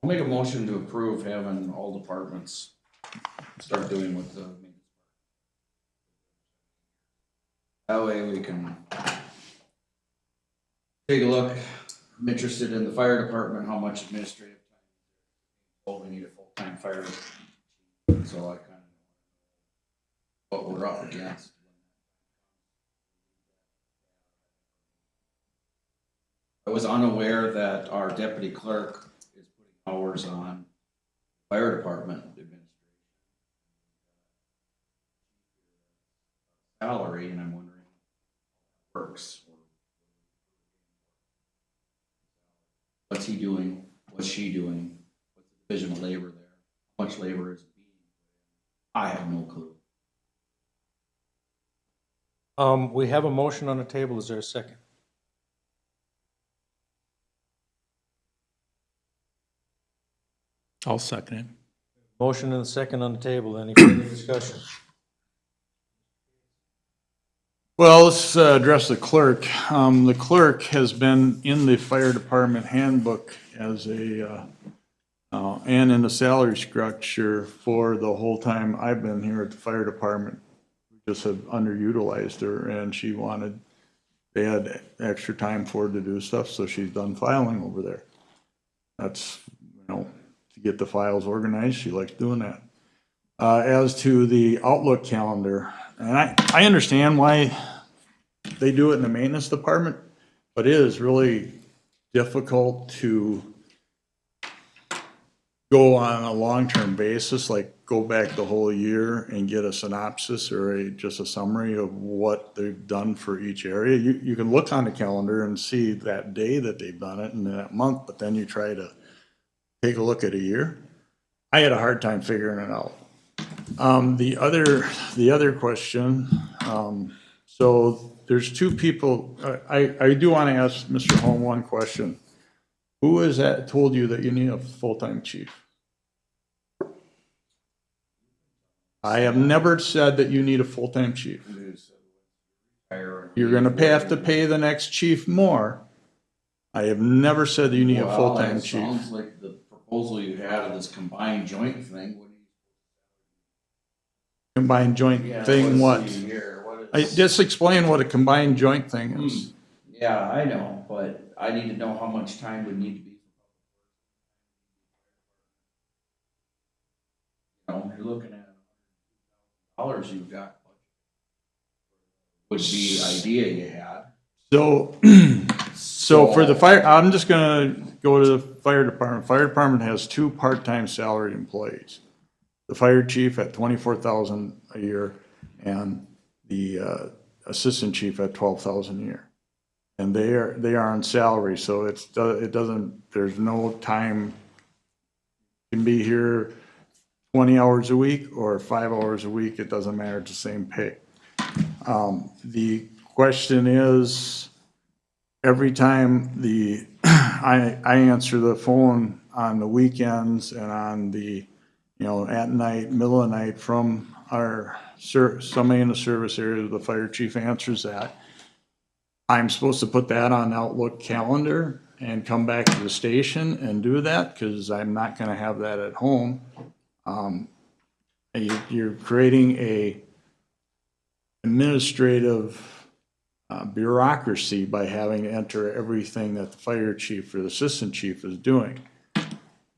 I'll make a motion to approve having all departments start doing what the. That way we can take a look. I'm interested in the fire department, how much administrative time. Oh, we need a full-time fire. So I kind of know what we're up against. I was unaware that our deputy clerk is putting hours on fire department administration salary, and I'm wondering how it works. What's he doing? What's she doing? What's the division of labor there? How much labor is being? I have no clue. We have a motion on the table. Is there a second? I'll second it. Motion and a second on the table. Any further discussion? Well, let's address the clerk. The clerk has been in the fire department handbook as and in the salary structure for the whole time I've been here at the fire department. We just have underutilized her, and they had extra time for her to do stuff, so she's done filing over there. That's, to get the files organized, she likes doing that. As to the Outlook calendar, and I understand why they do it in the maintenance department, but it is really difficult to go on a long-term basis, like go back the whole year and get a synopsis or just a summary of what they've done for each area. You can look on the calendar and see that day that they've done it and that month, but then you try to take a look at a year. I had a hard time figuring it out. The other question, so there's two people, I do want to ask Mr. Holm one question. Who has that told you that you need a full-time chief? I have never said that you need a full-time chief. You're gonna have to pay the next chief more. I have never said that you need a full-time chief. Sounds like the proposal you had of this combined joint thing. Combined joint thing, what? Just explain what a combined joint thing is. Yeah, I know, but I need to know how much time would need to be. You're looking at dollars you've got. Would be idea you had. So for the fire, I'm just gonna go to the fire department. Fire department has 2 part-time salaried employees. The fire chief at $24,000 a year and the assistant chief at $12,000 a year. And they are on salary, so there's no time. You can be here 20 hours a week or 5 hours a week, it doesn't matter, it's the same pay. The question is, every time I answer the phone on the weekends and on the, at night, middle of the night from somebody in the service area, the fire chief answers that. I'm supposed to put that on Outlook calendar and come back to the station and do that because I'm not going to have that at home. You're creating a administrative bureaucracy by having to enter everything that the fire chief or the assistant chief is doing.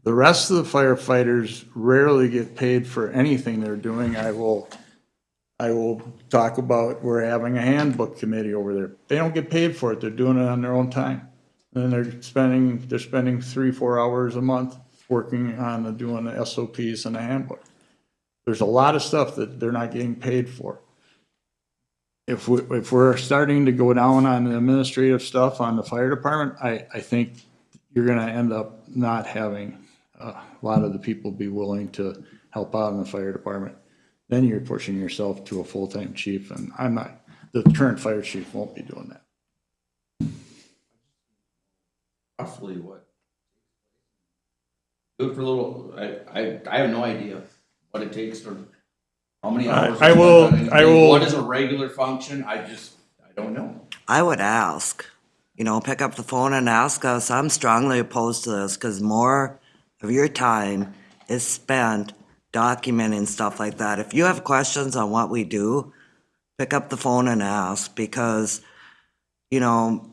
The rest of the firefighters rarely get paid for anything they're doing. I will talk about, we're having a handbook committee over there. They don't get paid for it. They're doing it on their own time. And they're spending 3-4 hours a month working on doing the SOPs and the handbook. There's a lot of stuff that they're not getting paid for. If we're starting to go down on the administrative stuff on the fire department, I think you're gonna end up not having a lot of the people be willing to help out in the fire department, then you're pushing yourself to a full-time chief, and I'm not, the current fire chief won't be doing that. Roughly what? Do it for a little, I have no idea what it takes for, how many hours. I will- What is a regular function? I don't know. I would ask, pick up the phone and ask us. I'm strongly opposed to this because more of your time is spent documenting stuff like that. If you have questions on what we do, pick up the phone and ask because, you know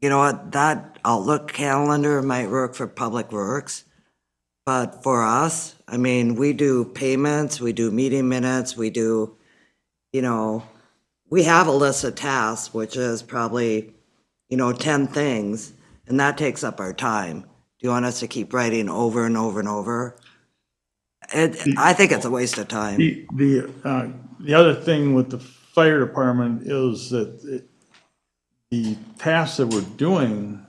what, that Outlook calendar might work for Public Works. But for us, I mean, we do payments, we do meeting minutes, we do, we have a list of tasks, which is probably, 10 things, and that takes up our time. Do you want us to keep writing over and over and over? I think it's a waste of time. The other thing with the fire department is that the tasks that we're doing,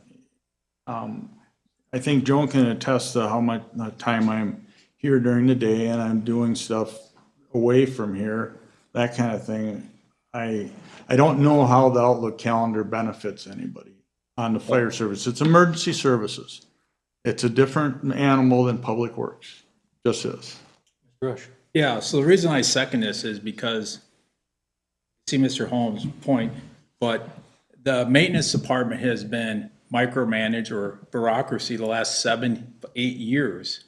I think Joan can attest to how much time I'm here during the day and I'm doing stuff away from here, that kind of thing. I don't know how the Outlook calendar benefits anybody on the fire service. It's emergency services. It's a different animal than Public Works, just is. Rush. Yeah, so the reason I second this is because, see Mr. Holmes' point, but the maintenance department has been micromanaged or bureaucracy the last 7-8 years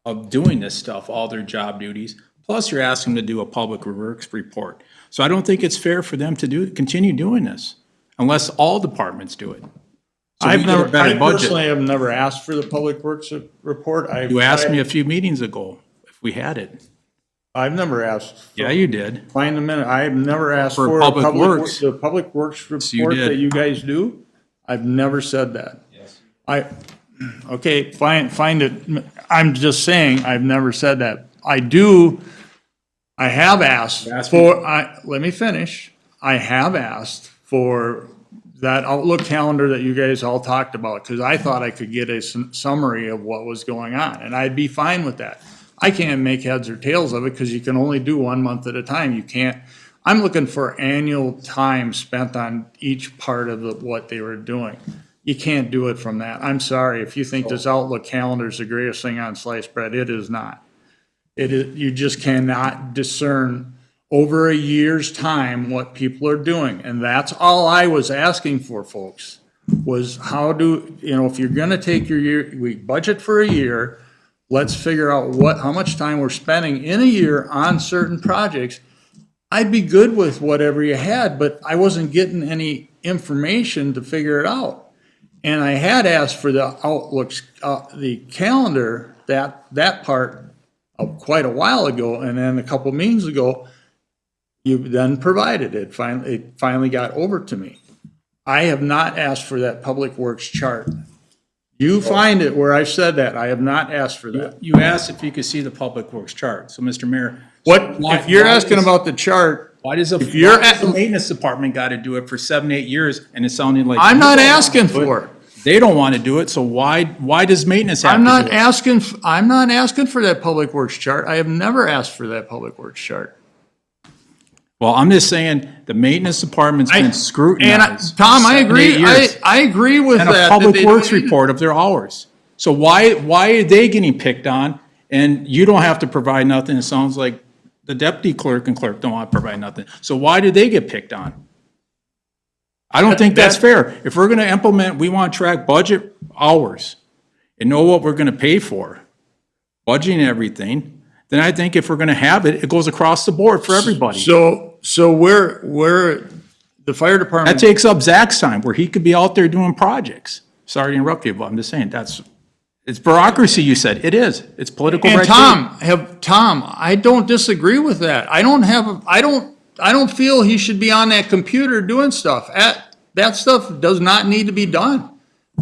of doing this stuff, all their job duties. Plus, you're asking them to do a public works report. So I don't think it's fair for them to continue doing this unless all departments do it. So we get a better I budget. personally have never asked for the Public Works report. You asked me a few meetings ago if we had it. I've never asked. Yeah, you did. Find a minute. I've never asked For for Public Works. the Public Works you report did. that you guys do. I've never said that. Yes. Okay, find it. I'm just saying, I've never said that. I have asked for, let me finish. I have asked for that Outlook calendar that you guys all talked about, because I thought I could get a summary of what was going on, and I'd be fine with that. I can't make heads or tails of it, because you can only do 1 month at a time. You can't, I'm looking for annual time spent on each part of what they were doing. You can't do it from that. I'm sorry, if you think this Outlook calendar is the greatest thing on sliced bread, it is not. It is, you just cannot discern over a year's time what people are doing. And that's all I was asking for, folks, was how do, if you're gonna take your year, we budget for a year, let's figure out how much time we're spending in a year on certain projects. I'd be good with whatever you had, but I wasn't getting any information to figure it out. And I had asked for the outlooks, the calendar, that part quite a while ago, and then a couple meetings ago, you then provided it. It finally got over to me. I have not asked for that Public Works chart. You find it where I've said that. I have not asked for that. You asked if you could see the Public Works chart. So, Mr. Mayor. If you're asking about the chart, Why does the maintenance department got to do it for 7-8 years and it's sounding like. I'm not asking for it. They don't want to do it, so why does maintenance have to do it? I'm not asking for that Public Works chart. I have never asked for that Public Works chart. Well, I'm just saying, the maintenance department's been scrutinized. And Tom, I 7-8 agree. years. I agree with And that. a Public Works report of their hours. So why are they getting picked on and you don't have to provide nothing? It sounds like the deputy clerk and clerk don't want to provide nothing. So why do they get picked on? I don't think that's fair. If we're gonna implement, we want to track budget hours and know what we're gonna pay for, budgeting everything, then I think if we're gonna have it, it goes across the board for everybody. So we're the fire That department. takes up Zach's time, where he could be out there doing projects. Sorry to interrupt you, but I'm just saying, it's bureaucracy, you said. It is. It's political red tape. Tom, I don't disagree with that. I don't feel he should be on that computer doing stuff. That stuff does not need to be done.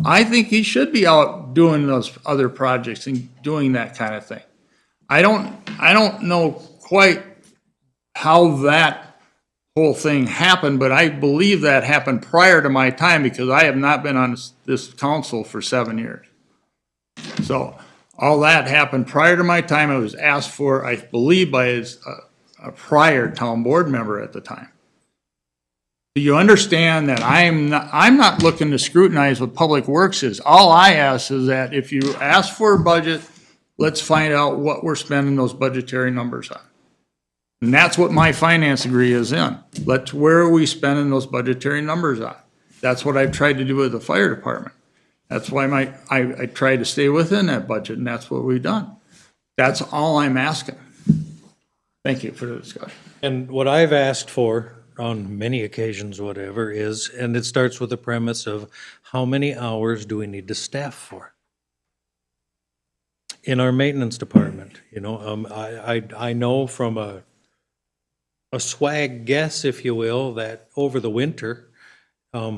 I think he should be out doing those other projects and doing that kind of thing. I don't know quite how that whole thing happened, but I believe that happened prior to my time because I have not been on this council for 7 years. So All that happened prior to my time. It was asked for, I believe, by a prior town board member at the time. Do you understand that I'm not looking to scrutinize what Public Works is? All I ask is that if you ask for a budget, let's find out what we're spending those budgetary numbers on. And that's what my finance degree is in. Where are we spending those budgetary numbers on? That's what I've tried to do with the fire department. That's why I tried to stay within that budget, and that's what we've done. That's all I'm asking. Thank you for the discussion. And what I've asked for on many occasions, whatever, is, and it starts with the premise of how many hours do we need to staff for? In our maintenance department, I know from a swag guess, if you will, that over the winter,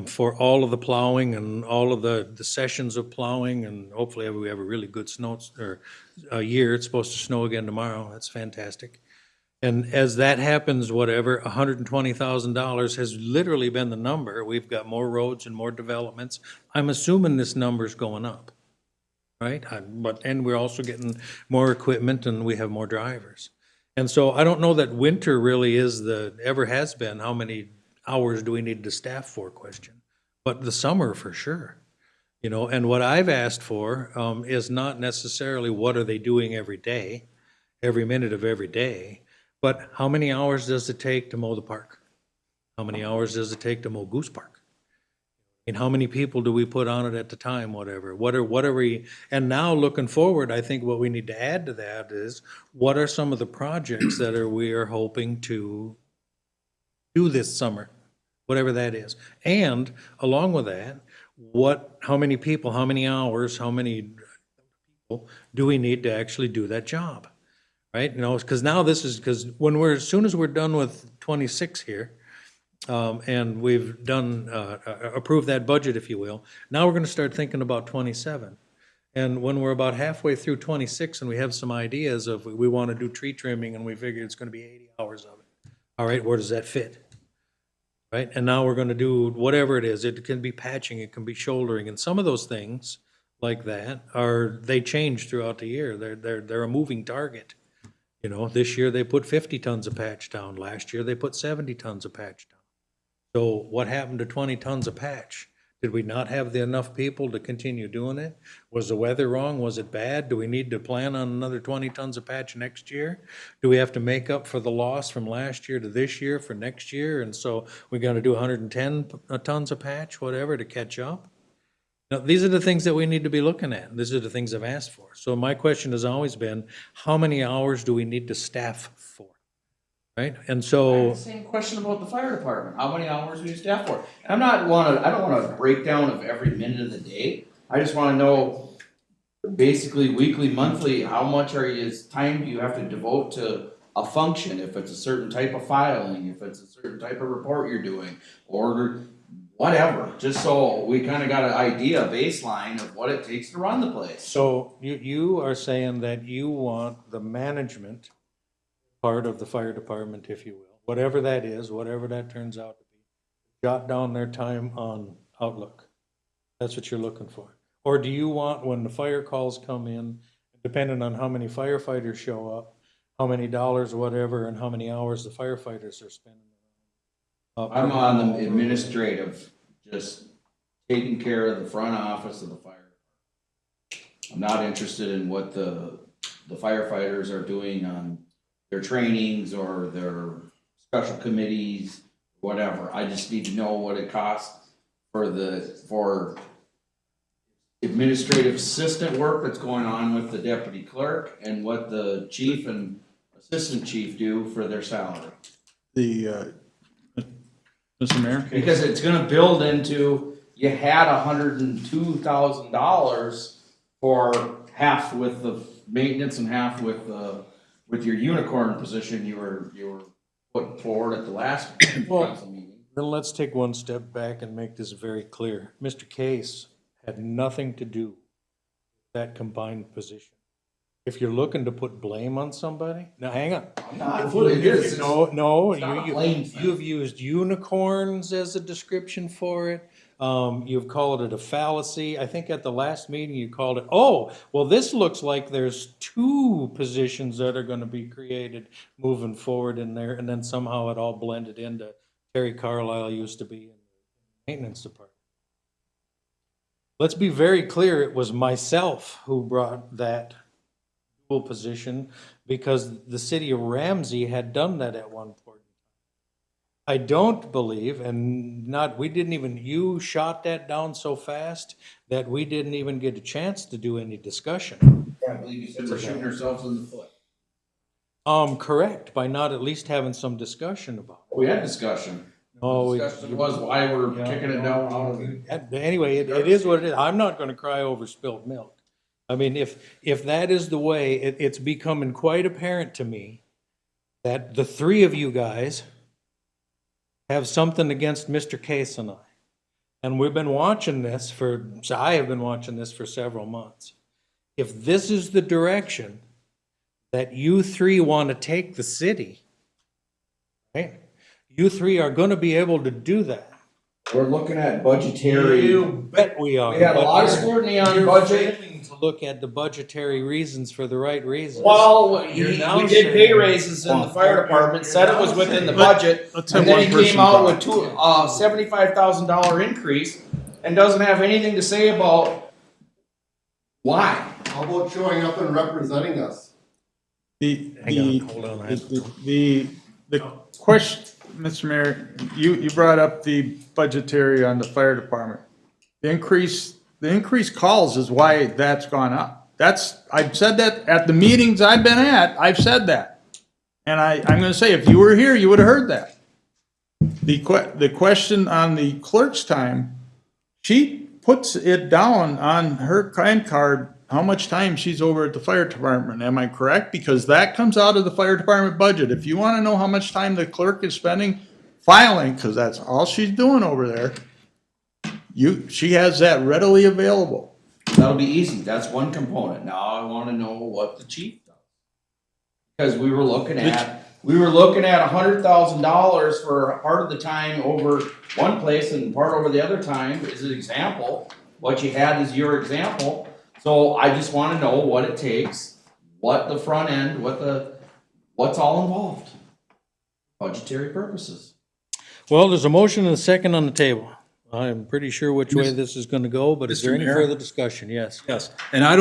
for all of the plowing and all of the sessions of plowing, and hopefully we have a really good snow, or a year, it's supposed to snow again tomorrow, that's fantastic. And as that happens, whatever, $120,000 has literally been the number. We've got more roads and more developments. I'm assuming this number's going up, right? And we're also getting more equipment and we have more drivers. And so I don't know that winter really is ever has been, how many hours do we need to staff for question, but the summer for sure. And what I've asked for is not necessarily what are they doing every day, every minute of every day, but how many hours does it take to mow the park? How many hours does it take to mow Goose Park? And how many people do we put on it at the time, whatever? What are we, and now looking forward, I think what we need to add to that is, what are some of the projects that we are hoping to do this summer? Whatever that is. And along with that, how many people, how many hours, how many people do we need to actually do that job? Right? Because now because as soon as we're done with 26 here, and we've done, approved that budget, if you will, now we're going to start thinking about 27. And when we're about halfway through 26 and we have some ideas of we want to do tree trimming and we figure it's going to be 80 hours of it. All right, where does that fit? Right? And now we're going to do whatever it is. It can be patching, it can be shouldering, and some of those things like that they change throughout the year. They're a moving target. This year they put 50 tons of patch down. Last year they put 70 tons of patch down. So what happened to 20 tons of patch? Did we not have enough people to continue doing it? Was the weather wrong? Was it bad? Do we need to plan on another 20 tons of patch next year? Do we have to make up for the loss from last year to this year for next year? And so we're going to do 110 tons of patch, whatever, to catch up? Now, these are the things that we need to be looking at. These are the things I've asked for. So my question has always been, how many hours do we need to staff for? Right? And so. Same question about the fire department. How many hours do you staff for? And I don't want a breakdown of every minute of the day. I just want to know basically weekly, monthly, how much time do you have to devote to a function? If it's a certain type of filing, if it's a certain type of report you're doing, or whatever, just so we kind of got an idea, a baseline of what it takes to run the place. So you are saying that you want the management part of the fire department, if you will, whatever that is, whatever that turns out to be, jot down their time on Outlook. That's what you're looking for. Or do you want, when the fire calls come in, depending on how many firefighters show up, how many dollars, whatever, and how many hours the firefighters are spending? I'm on the administrative, just taking care of the front office of the fire. I'm not interested in what the firefighters are doing on their trainings or their special committees, whatever. I just need to know what it costs for administrative assistant work that's going on with the deputy clerk, and what the chief and assistant chief do for their salary. Mr. Mayor? Because it's gonna build into, you had $102,000 for half with the maintenance and half with your unicorn position you were putting forward at the last council meeting. Then let's take one step back and make this very clear. Mr. Case had nothing to do with that combined position. If you're looking to put blame on somebody, now hang on. I'm not. It is. No, It's not a blame thing. you've used unicorns as a description for it. You've called it a fallacy. I think at the last meeting you called it, oh, well, this looks like there's two positions that are gonna be created moving forward in there, and then somehow it all blended into Terry Carlisle used to be in the maintenance department. Let's be very clear, it was myself who brought that dual position because the city of Ramsey had done that at one point. I don't believe, and not, we didn't even, you shot that down so fast that we didn't even get a chance to do any discussion. I believe you said we're shooting ourselves in the foot. Correct, by not at least having some discussion about it. We had discussion. Oh, we- Discussion was why we're kicking it down out of the. Anyway, it is what it is. I'm not gonna cry over spilled milk. I mean, if that is the way, it's becoming quite apparent to me that the three of you guys have something against Mr. Case and I. And we've been watching this I have been watching this for several months. If this is the direction that you three want to take the city, right? You three are going to be able to do that. We're looking at budgetary. You bet we are. We had a lot of scrutiny on budget. Failing to look at the budgetary reasons for the right reasons. Well, You're we now did saying- pay raises in the fire department, said it was within the budget, let's and have then he one came person out talk. with $75,000 increase and doesn't have anything to say about why. How about showing up and representing us? Hang on, hold on. I have to- The question, Mr. Mayor, you brought up the budgetary on the fire department. The increased calls is why that's gone up. I've said that at the meetings I've been at, I've said that. And I'm gonna say, if you were here, you would have heard that. The question on the clerk's time, she puts it down on her time card, how much time she's over at the fire department. Am I correct? Because that comes out of the fire department budget. If you want to know how much time the clerk is spending filing, because that's all she's doing over there, she has that readily available. That'll be easy. That's one component. Now I wanna know what the chief does. Because we were looking at $100,000 for part of the time over one place and part over the other time is an example. What you had is your example. So I just wanna know what it takes, what the front end, what's all involved. Budgetary purposes. Well, there's a motion and a second on the table. I'm pretty sure which way this is gonna go, but is there Mr. any Mayor? further discussion? Yes. Yes, and I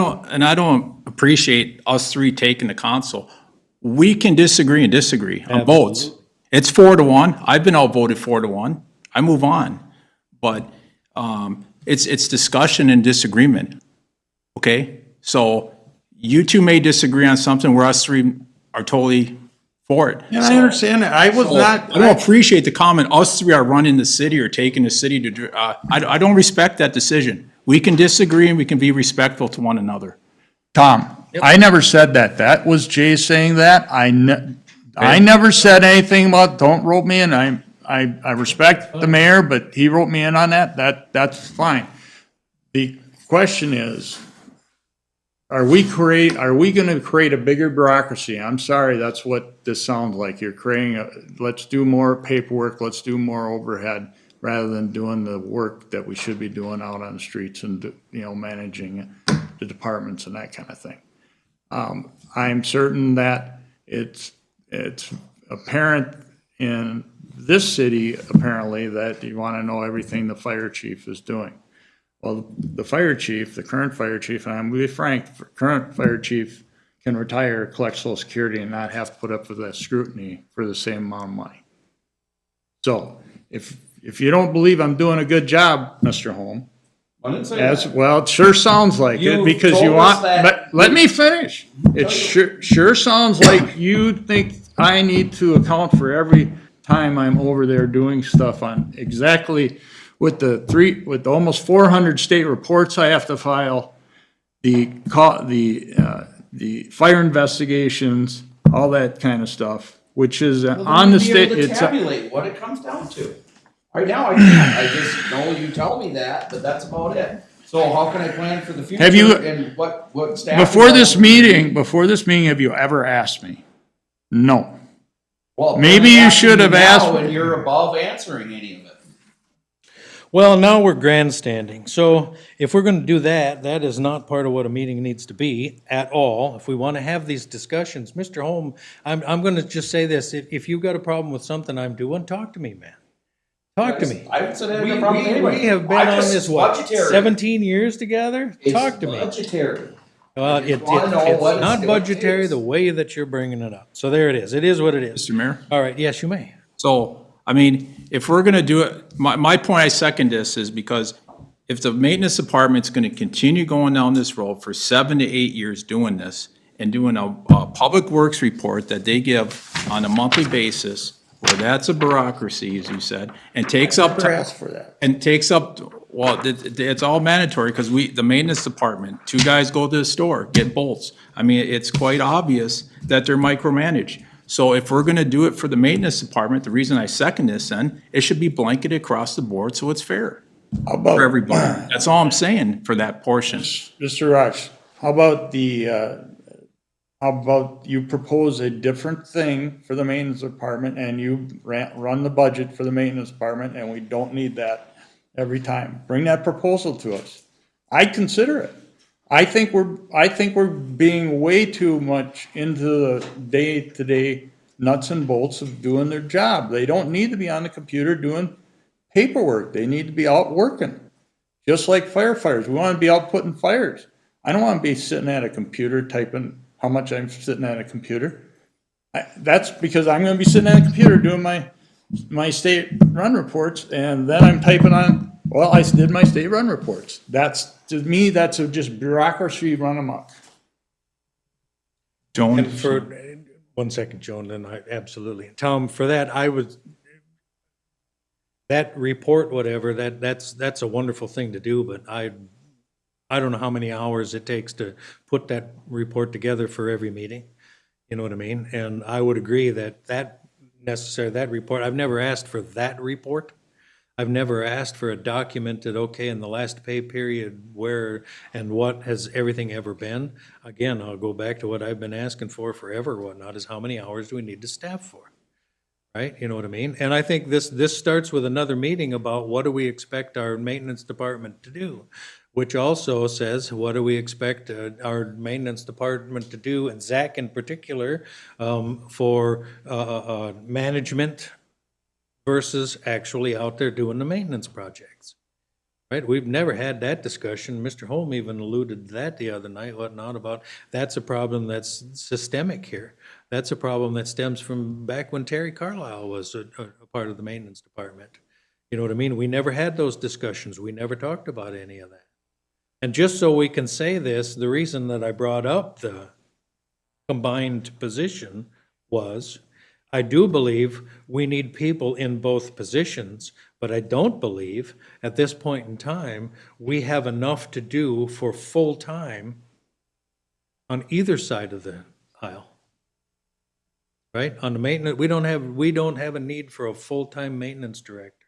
don't appreciate us three taking the council. We can disagree and disagree on votes. It's 4-1. I've been outvoted 4-1. I move on. But, it's discussion and disagreement. Okay? So you two may disagree on something where us three are totally for it. And I understand that. I was not. I don't appreciate the comment, us three are running the city or taking the city to, I don't respect that decision. We can disagree and we can be respectful to one another. Tom, I never said that. That was Jay saying that. I never said anything about, don't rope me in. I respect the mayor, but he wrote me in on that. That's fine. The question is, are we gonna create a bigger bureaucracy? I'm sorry, that's what this sounds like. You're creating let's do more paperwork, let's do more overhead, rather than doing the work that we should be doing out on the streets and, managing the departments and that kind of thing. I'm certain that it's apparent in this city, apparently, that you want to know everything the fire chief is doing. Well, the current fire chief, and I'm going to be frank, the current fire chief can retire, collect Social Security, and not have to put up with that scrutiny for the same amount of money. So, if you don't believe I'm doing a good job, Mr. Holm, I didn't say that. well, it sure sounds like it, You because you told want, us that- but let me finish. It sure sounds like you think I need to account for every time I'm over there doing stuff on exactly with with almost 400 state reports I have to file, the fire investigations, all that kind of stuff, which is on the state. Be able to tabulate what it comes down to. Right now, I can't. I just know you tell me that, but that's about it. So how can I plan for the future? Have you- And what staff? Before this meeting, have you ever asked me? No. Well, maybe I'm you asking should have now, asked- And you're above answering any of it. Well, now we're grandstanding. So if we're going to do that, that is not part of what a meeting needs to be at all. If we want to have these discussions, Mr. Holm, I'm going to just say this. If you've got a problem with something I'm doing, talk to me, man. Talk to me. I haven't said I We had a problem with anybody. we have been I on just- this, what, budgetary. 17 years together? Talk to me. It's budgetary. Well, just wanna know it's what it's not gonna budgetary take. the way that you're bringing it up. So there it is. It is what it is. Mr. Mayor? All right, yes, you may. So, I mean, if we're gonna do it, my point, I second this, is because if the maintenance department's gonna continue going down this road for 7 to 8 years doing this, and doing a public works report that they give on a monthly basis, where that's a bureaucracy, as you said, and takes up. Never asked for that. And takes up, well, it's all mandatory, because the maintenance department, 2 guys go to the store, get bolts. I mean, it's quite obvious that they're micromanaged. So if we're gonna do it for the maintenance department, the reason I second this then, it should be blanketed across the board so it's fair How about, for everybody. That's all I'm saying for that portion. Mr. Rush, how about how about you propose a different thing for the maintenance department and you run the budget for the maintenance department and we don't need that every time? Bring that proposal to us. I'd consider it. I think we're being way too much into the day-to-day nuts and bolts of doing their job. They don't need to be on the computer doing paperwork. They need to be out working. Just like firefighters. We want to be out putting fires. I don't want to be sitting at a computer typing how much I'm sitting at a computer. That's because I'm going to be sitting at a computer doing my state run reports, and then I'm typing on, well, I did my state run reports. To me, that's just bureaucracy run amok. Joan? And for, 1 second, Joan, then absolutely. Tom, for that, that report, whatever, that's a wonderful thing to do, but I don't know how many hours it takes to put that report together for every meeting. You know what I mean? And I would agree that report, I've never asked for that report. I've never asked for a documented, okay, in the last pay period, where and what has everything ever been. Again, I'll go back to what I've been asking for forever, whatnot, is how many hours do we need to staff for? Right? You know what I mean? And I think this starts with another meeting about what do we expect our maintenance department to do, which also says, what do we expect our maintenance department to do, and Zach in particular, for management versus actually out there doing the maintenance projects. Right? We've never had that discussion. Mr. Holm even alluded to that the other night, whatnot, about that's a problem that's systemic here. That's a problem that stems from back when Terry Carlisle was a part of the maintenance department. You know what I mean? We never had those discussions. We never talked about any of that. And just so we can say this, the reason that I brought up the combined position was, I do believe we need people in both positions, but I don't believe at this point in time we have enough to do for full-time on either side of the aisle. Right? On the maintenance, we don't have a need for a full-time maintenance director.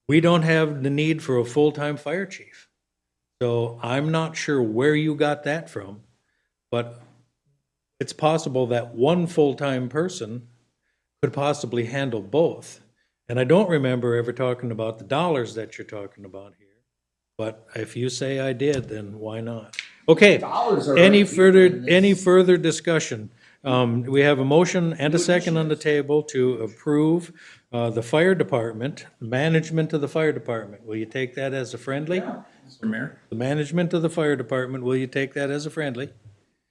We don't have the need for a full-time fire chief. So I'm not sure where you got that from, but it's possible that one full-time person could possibly handle both. And I don't remember ever talking about the dollars that you're talking about here, but if you say I did, then why not? Okay, any further discussion? We have a motion and a second on the table to approve the fire department, management of the fire department. Will you take that as a friendly? Mr. Mayor? The management of the fire department, will you take that as a friendly?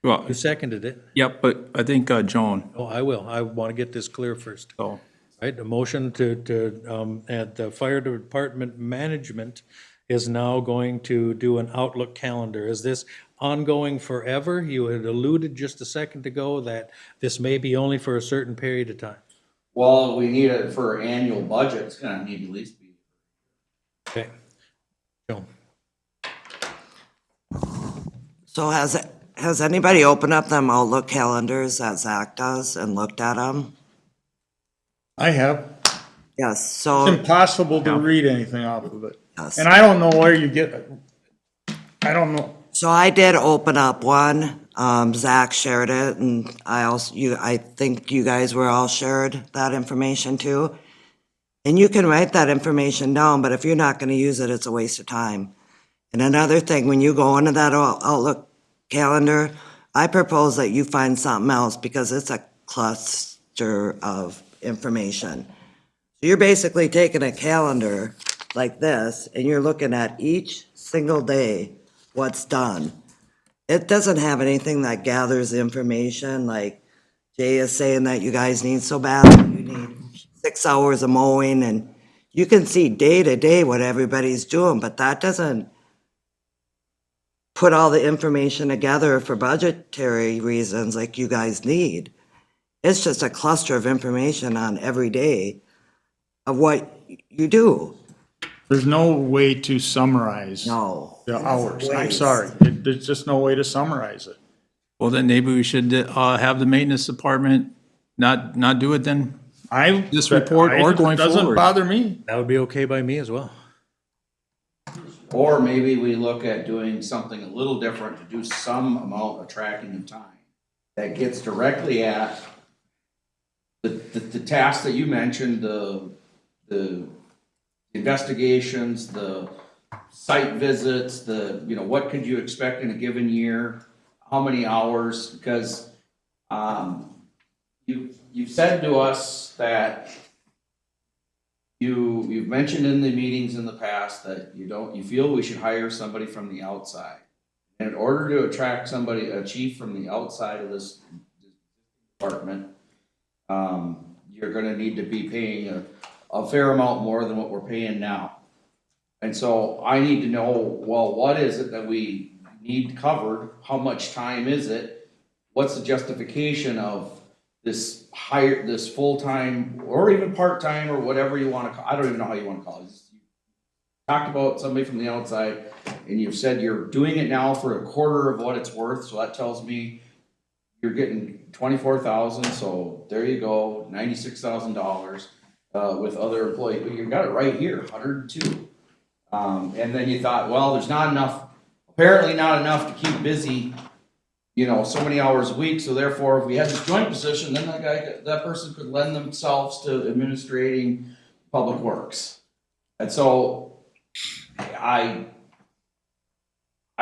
Well, You seconded it. yep, but I think, Joan, Oh, I will. I want to get this clear first. so, Right, the motion at the fire department management is now going to do an Outlook calendar. Is this ongoing forever? You had alluded just a second ago that this may be only for a certain period of time. Well, we need it for annual budget, it's gonna need at least be. Okay. Joan? So has anybody opened up them Outlook calendars that Zach does and looked at them? I have. Yes, It's so, impossible to read anything off of it. yes. And I don't know where you get it. I don't know. So I did open up one. Zach shared it, and I think you guys were all shared that information too. And you can write that information down, but if you're not gonna use it, it's a waste of time. And another thing, when you go into that Outlook calendar, I propose that you find something else because it's a cluster of information. So you're basically taking a calendar like this and you're looking at each single day what's done. It doesn't have anything that gathers information, like Jay is saying that you guys need so bad, you need 6 hours of mowing, and you can see day to day what everybody's doing, but that doesn't put all the information together for budgetary reasons like you guys need. It's just a cluster of information on every day of what you do. There's no way to summarize No. the hours. I'm Waste. sorry. There's just no way to summarize it. Well, then maybe we should have the maintenance department not do it then? This report or going Doesn't forward? bother me. That would be okay by me as well. Or maybe we look at doing something a little different to do some amount of tracking of time that gets directly at the tasks that you mentioned, the investigations, the site visits, what could you expect in a given year? How many hours? Because, you've said to us that you've mentioned in the meetings in the past that you feel we should hire somebody from the outside. And in order to attract a chief from the outside of this department, you're gonna need to be paying a fair amount more than what we're paying now. And so I need to know, well, what is it that we need covered? How much time is it? What's the justification of this full-time or even part-time or whatever you wanna call, I don't even know how you wanna call it. You talked about somebody from the outside and you've said you're doing it now for a quarter of what it's worth, so that tells me you're getting $24,000, so there you go, $96,000 with other employees. But you got it right here, 102. And then you thought, well, there's not enough, apparently not enough to keep busy, so many hours a week. So therefore, if we had this joint position, then that person could lend themselves to administrating public works. And so I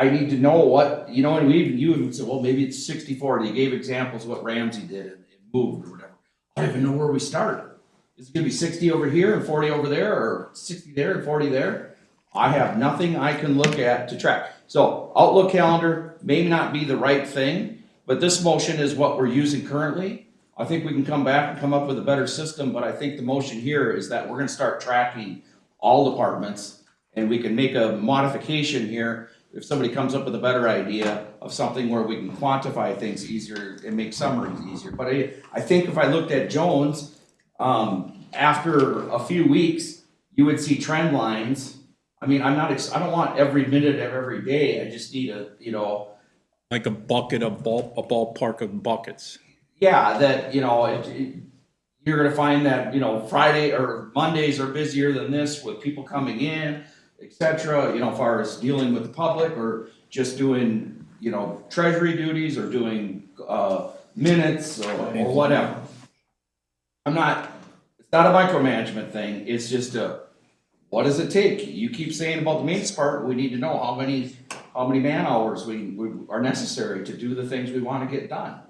need to know what, and you even said, well, maybe it's 60-40. You gave examples of what Ramsey did and moved or whatever. I don't even know where we started. Is it gonna be 60 over here and 40 over there, or 60 there and 40 there? I have nothing I can look at to track. So Outlook calendar may not be the right thing, but this motion is what we're using currently. I think we can come back and come up with a better system, but I think the motion here is that we're gonna start tracking all departments, and we can make a modification here if somebody comes up with a better idea of something where we can quantify things easier and make summaries easier. But I think if I looked at Jones, after a few weeks, you would see trend lines. I mean, I don't want every minute of every day. I just need Like a ballpark of buckets. yeah, that, you're gonna find that, Friday or Mondays are busier than this with people coming in, et cetera, as far as dealing with the public or just doing, treasury duties or doing, minutes or whatever. It's not a micromanagement thing. It's just what does it take? You keep saying about the maintenance part, we need to know how many man hours we are necessary to do the things we want to get done.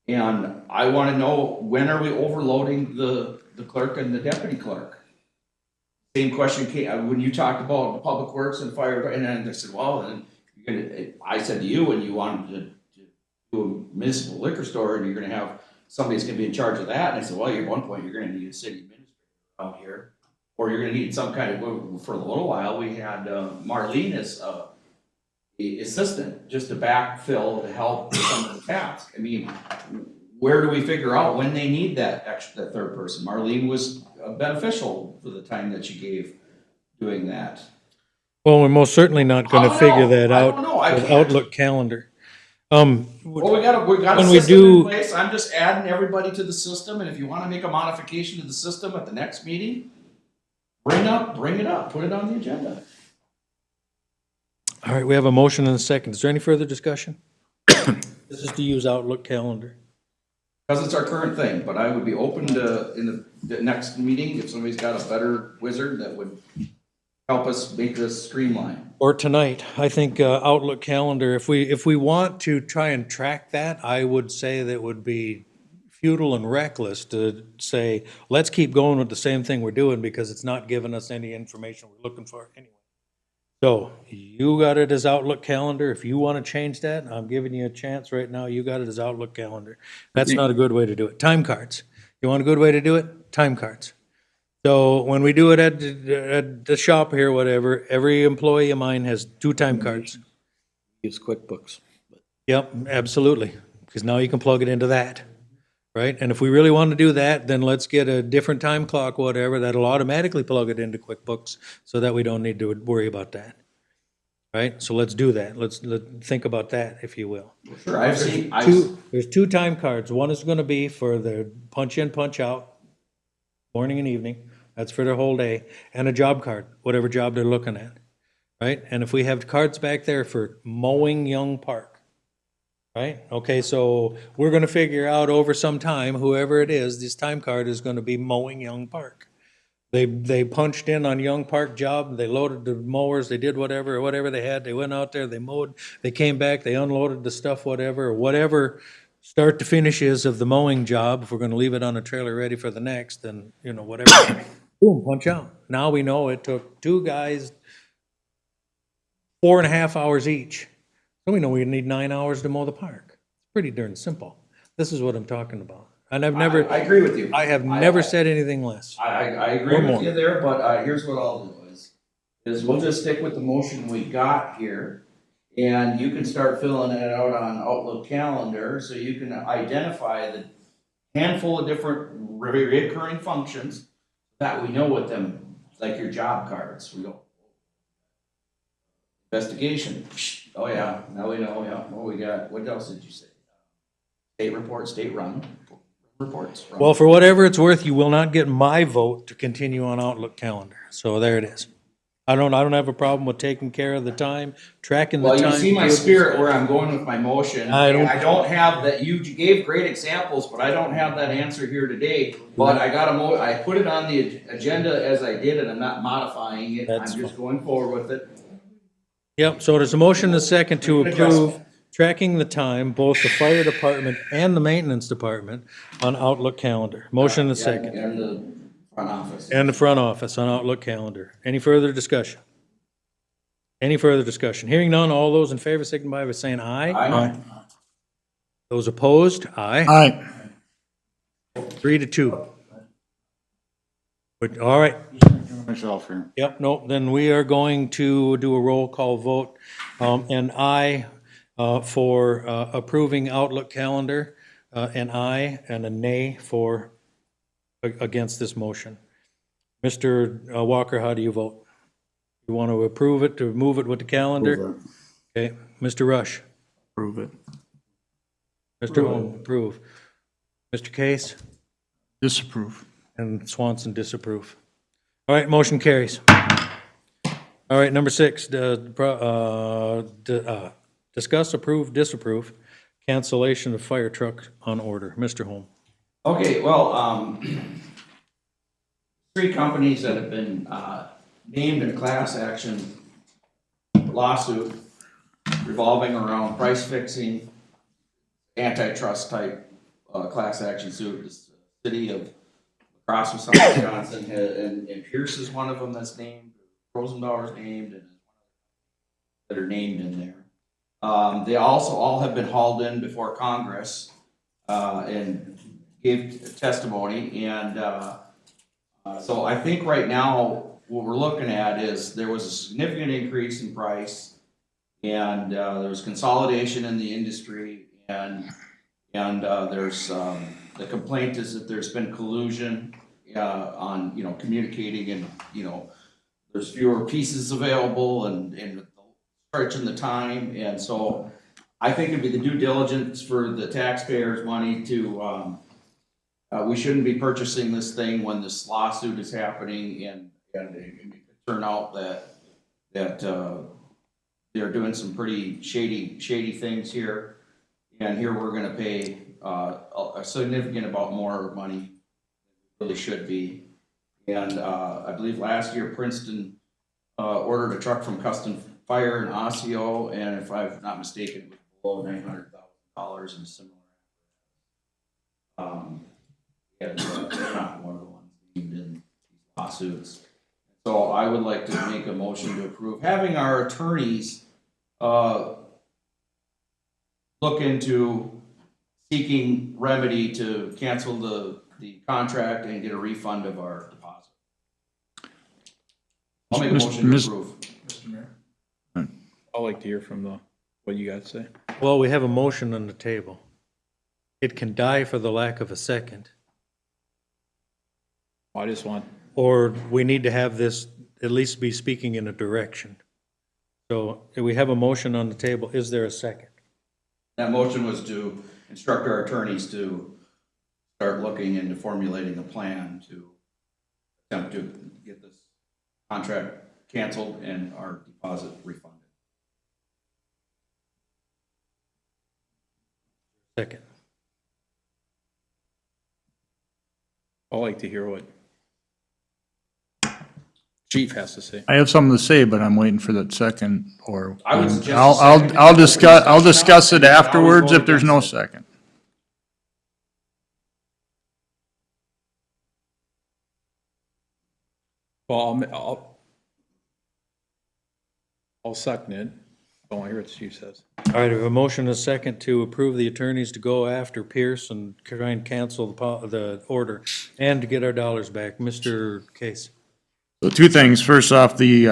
And I want to know, when are we overloading the clerk and the deputy clerk? Same question came when you talked about the public works and fire, and then they said, well, then I said to you, when you wanted to do a municipal liquor store and you're going to have somebody that's going to be in charge of that, and I said, well, at one point you're going to need a city administrator out here, or you're going to need some kind of, for a little while, we had Marlene as the assistant, just to backfill to help with some of the tasks. I mean, where do we figure out when they need that third person? Marlene was beneficial for the time that she gave doing that. Well, we're most certainly not gonna figure that I out don't know. I with can't. Outlook calendar. Well, we got a when we system in do- place. I'm just adding everybody to the system, and if you want to make a modification to the system at the next meeting, bring it up, put it on the agenda. All right, we have a motion and a second. Is there any further discussion? This is to use Outlook calendar. Because it's our current thing, but I would be open to, in the next meeting, if somebody's got a better wizard that would help us make this streamline. Or tonight, I think Outlook calendar, if we want to try and track that, I would say that would be futile and reckless to say, let's keep going with the same thing we're doing because it's not giving us any information we're looking for anyway. So you got it as Outlook calendar. If you want to change that, I'm giving you a chance right now. You got it as Outlook calendar. That's not a good way to do it. Time cards. You want a good way to do it? Time cards. So when we do it at the shop here, whatever, every employee of mine has 2 time cards. Use QuickBooks. Yep, absolutely, because now you can plug it into that, right? And if we really want to do that, then let's get a different time clock, whatever, that'll automatically plug it into QuickBooks so that we don't need to worry about that, right? So let's do that. Let's think about that, if you will. Sure, I've seen, There's 2 time cards. One is going to be for the punch in, punch out, morning and evening. That's for their whole day. And a job card, whatever job they're looking at, right? And if we have cards back there for mowing Young Park, right? Okay, so we're going to figure out over some time, whoever it is, this time card is going to be mowing Young Park. They punched in on Young Park job, they loaded the mowers, they did whatever they had, they went out there, they mowed, they came back, they unloaded the stuff, whatever start to finish is of the mowing job. If we're going to leave it on a trailer ready for the next, then, whatever, boom, punch out. Now we know it took 2 guys 4.5 hours each. So we know we need 9 hours to mow the park. It's pretty darn simple. This is what I'm talking about. And I've never. I agree with you. I have never said anything less. I agree Or with more. you there, but here's what I'll do is we'll just stick with the motion we got here. And you can start filling it out on Outlook calendar, so you can identify the handful of different recurring functions that we know what them, like your job cards, we go. Investigation, oh yeah, now we know, yeah, what we got, what else did you say? State report, state run reports. Well, for whatever it's worth, you will not get my vote to continue on Outlook calendar. So there it is. I don't have a problem with taking care of the time, tracking the time. Well, you see my spirit where I'm going with my motion. I don't- I don't have that, you gave great examples, but I don't have that answer here today. But I got I put it on the agenda as I did it, I'm not modifying it, I'm That's just going forward with it. Yep, so there's a motion and a second to Good approve adjustment. tracking the time, both the fire department and the maintenance department on Outlook calendar. Motion and a second. And the front office. And the front office on Outlook calendar. Any further discussion? Any further discussion? Hearing none, all those in favor signify by saying aye. Aye. Those opposed, aye. Aye. 3-2. But, all right, Myself here. yep, no, then we are going to do a roll call vote. An aye for approving Outlook calendar, an aye and a nay for against this motion. Mr. Walker, how do you vote? You want to approve it, to move it with the calendar? Okay, Mr. Rush? Approve it. Mr. Holm, approve. Mr. Case? Disapprove. And Swanson, disapprove. All right, motion carries. All right, number 6, discuss, approve, disapprove, cancellation of fire truck on order. Mr. Holm? Okay, well, 3 companies that have been named in a class action lawsuit revolving around price fixing, antitrust type class action suit. The city of Cross, Wisconsin, and Pierce is one of them that's named, Rosendauer's named, and that are named in there. They also all have been hauled in before Congress and gave testimony, and so I think right now what we're looking at is there was a significant increase in price, and there was consolidation in the industry, and there's the complaint is that there's been collusion on communicating, and there's fewer pieces available and stretching the time, and so I think it'd be the due diligence for the taxpayers' money to we shouldn't be purchasing this thing when this lawsuit is happening, and it could turn out that they're doing some pretty shady things here, and here we're going to pay a significant amount more money, really should be. And, I believe last year Princeton, ordered a truck from Custom Fire in Osseo, and if I'm not mistaken, it was below $900,000 in similar. Yeah, they're not one of the ones named in these lawsuits. So I would like to make a motion to approve having our attorneys, look into seeking remedy to cancel the contract and get a refund of our deposit. I'll make a motion to approve. Mr. Mayor? I'd like to hear from what you got to say. Well, we have a motion on the table. It can die for the lack of a second. I just want, Or we need to have this at least be speaking in a direction. So we have a motion on the table. Is there a second? That motion was to instruct our attorneys to start looking into formulating a plan to attempt to get this contract canceled and our deposit refunded. Second. I'd like to hear what Chief has to say. I have something to say, but I'm waiting for that second, or I would suggest a I'll second. I'll discuss it afterwards if there's no second. Well, I'll second it. I want to hear what the Chief says. All right, I have a motion and a second to approve the attorneys to go after Pierce and try and cancel the order and to get our dollars back. Mr. Case. So two things. First off, the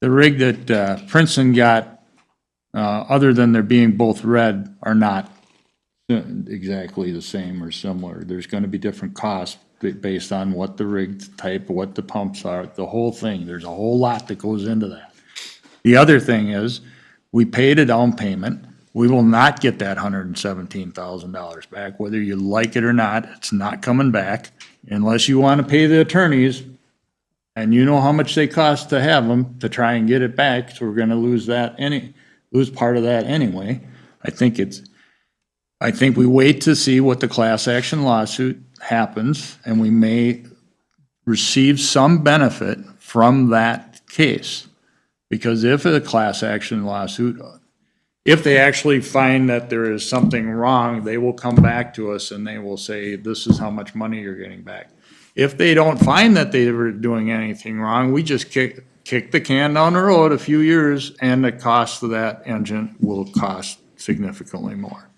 rig that Princeton got, other than there being both red, are not exactly the same or similar. There's going to be different costs based on what the rig type, what the pumps are, the whole thing. There's a whole lot that goes into that. The other thing is, we paid a down payment. We will not get that $117,000 back, whether you like it or not. It's not coming back unless you want to pay the attorneys. And you know how much they cost to have them to try and get it back, so we're gonna lose part of that anyway. I think we wait to see what the class action lawsuit happens, and we may receive some benefit from that case. Because if a class action lawsuit, if they actually find that there is something wrong, they will come back to us and they will say, this is how much money you're getting back. If they don't find that they were doing anything wrong, we just kick the can down the road a few years, and the cost of that engine will cost significantly more.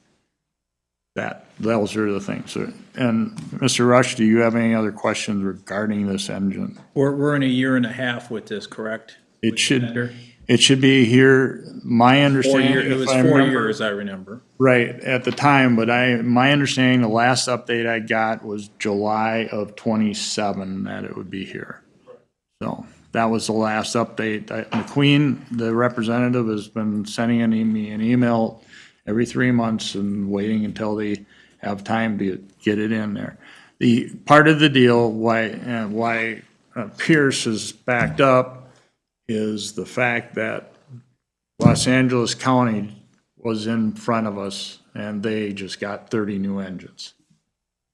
Those are the things. And Mr. Rush, do you have any other questions regarding this engine? We're in a year and a half with this, correct? It should be here, my 4 understanding. years, it was if I 4 remember- years, I remember. Right, at the time, but my understanding, the last update I got was July of 27 that it would be here. So that was the last update. McQueen, the representative, has been sending me an email every 3 months and waiting until they have time to get it in there. The part of the deal, why Pierce is backed up is the fact that Los Angeles County was in front of us and they just got 30 new engines.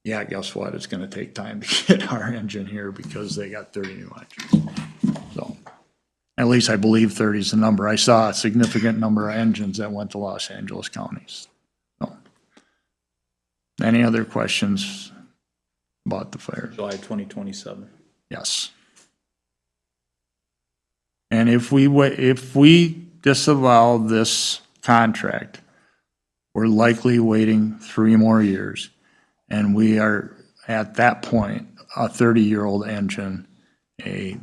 Yeah, guess what? It's gonna take time to get our engine here because they got 30 new engines. So, at least I believe 30 is the number. I saw a significant number of engines that went to Los Angeles counties. So, any other questions about the fire? July 2027. Yes. And if we disavow this contract, we're likely waiting 3 more years. And we are, at that point, a 30-year-old engine, the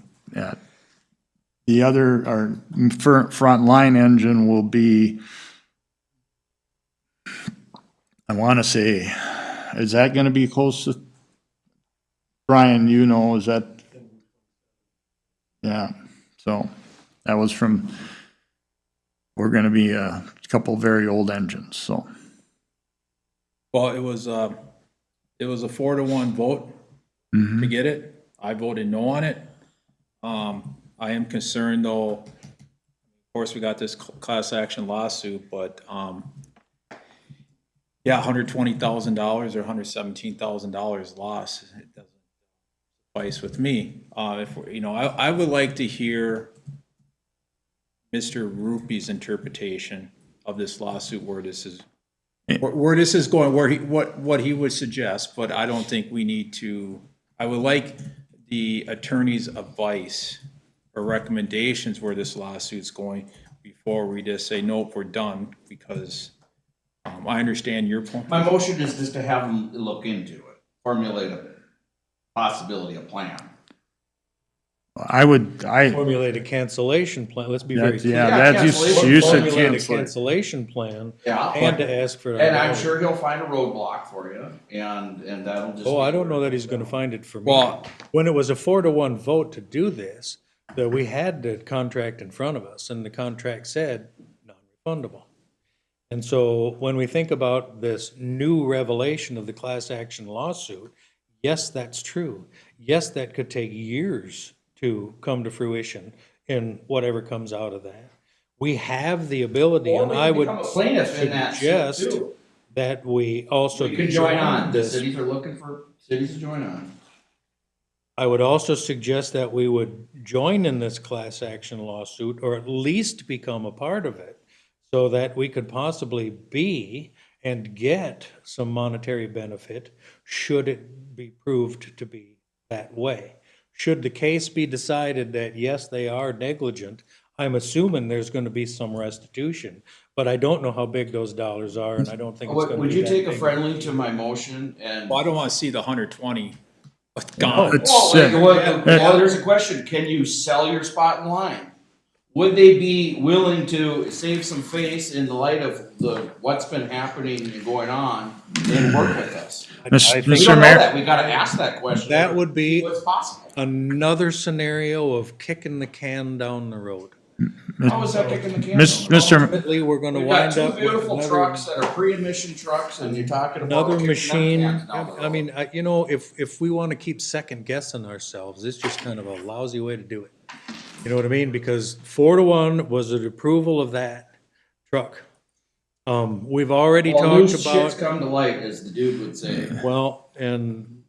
other, our front line engine will be, I want to say, is that going to be close to, Brian, you know, is that? Yeah, so that was from, we're going to be a couple very old engines, so. Well, it was a 4-1 vote to get it. I voted no on it. I am concerned though, of course, we got this class action lawsuit, but, Yeah, $120,000 or $117,000 loss, it doesn't suffice with me. If, you know, I would like to hear Mr. Rupe's interpretation of this lawsuit, where this is going, what he would suggest, but I don't think we need to, I would like the attorney's advice or recommendations where this lawsuit's going before we just say, nope, we're done, because I understand your point. My motion is just to have them look into it, formulate a possibility, a plan. Formulate a cancellation plan, let's be very clear. You said Formulate a cancel it. cancellation plan Yeah. and to ask for. And I'm sure he'll find a roadblock for you, and that'll just. Oh, I don't know that he's gonna find it for me. Well- When it was a 4-1 vote to do this, that we had the contract in front of us, and the contract said non-refundable. And so when we think about this new revelation of the class action lawsuit, yes, that's true. Yes, that could take years to come to fruition in whatever comes out of that. We have the ability, Or and we I can would become a plaintiff in that suit, suggest too. that we also We can join on, the this. cities are looking for cities to join on. I would also suggest that we would join in this class action lawsuit, or at least become a part of it, so that we could possibly be and get some monetary benefit, should it be proved to be that way. Should the case be decided that, yes, they are negligent, I'm assuming there's gonna be some restitution, but I don't know how big those dollars are, and I don't think it's gonna be Would you that take a big. friendly to my motion and? Well, I don't want to see the 120 gone. Well, there's a question, can you sell your spot in line? Would they be willing to save some face in the light of what's been happening and going on and work with us? I We think don't know that, we gotta ask that question. that would be What's possible? another scenario of kicking the can down the road. How is that kicking the can? Ultimately, we're gonna We've got wind two up with beautiful another, trucks that are pre-emission trucks, and you're talking about. another kicking them machine. cans down the I road. mean, you know, if we wanna keep second guessing ourselves, it's just kind of a lousy way to do it. You know what I mean? Because 4-1 was an approval of that truck. We've already Well, talked loose shits about, come to light, as the dude would say. well, and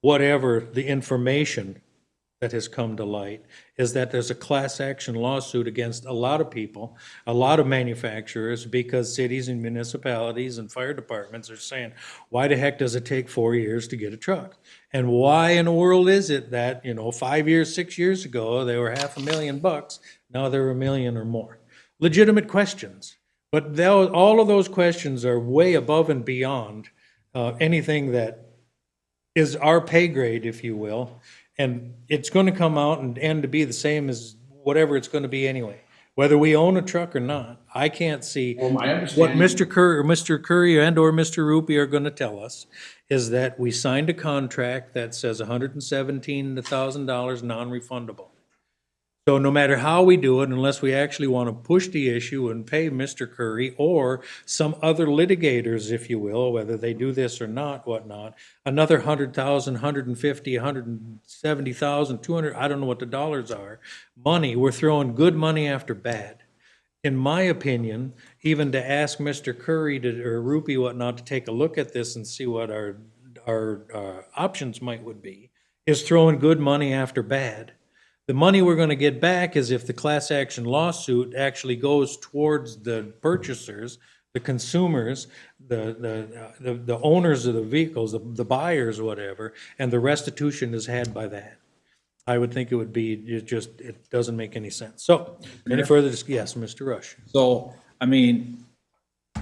whatever the information that has come to light is that there's a class action lawsuit against a lot of people, a lot of manufacturers, because cities and municipalities and fire departments are saying, why the heck does it take 4 years to get a truck? And why in the world is it that, 5 years, 6 years ago, they were $500,000, now they're $1 million or more? Legitimate questions. But all of those questions are way above and beyond anything that is our pay grade, if you will. And it's going to come out and end to be the same as whatever it's going to be anyway, whether we own a truck or not. I can't see Well, my what understanding. Mr. Curry and or Mr. Rupee are going to tell us is that we signed a contract that says $117,000 non-refundable. So no matter how we do it, unless we actually want to push the issue and pay Mr. Curry or some other litigators, if you will, whether they do this or not, whatnot, another 100,000, 150, 170,000, 200, I don't know what the dollars are, money, we're throwing good money after bad. In my opinion, even to ask Mr. Curry or Rupee whatnot to take a look at this and see what our options would be, is throwing good money after bad. The money we're going to get back is if the class action lawsuit actually goes towards the purchasers, the consumers, the owners of the vehicles, the buyers, whatever, and the restitution is had by that. I would think it would be, it doesn't make any sense. So, any further, yes, Mr. Rush. So, I mean,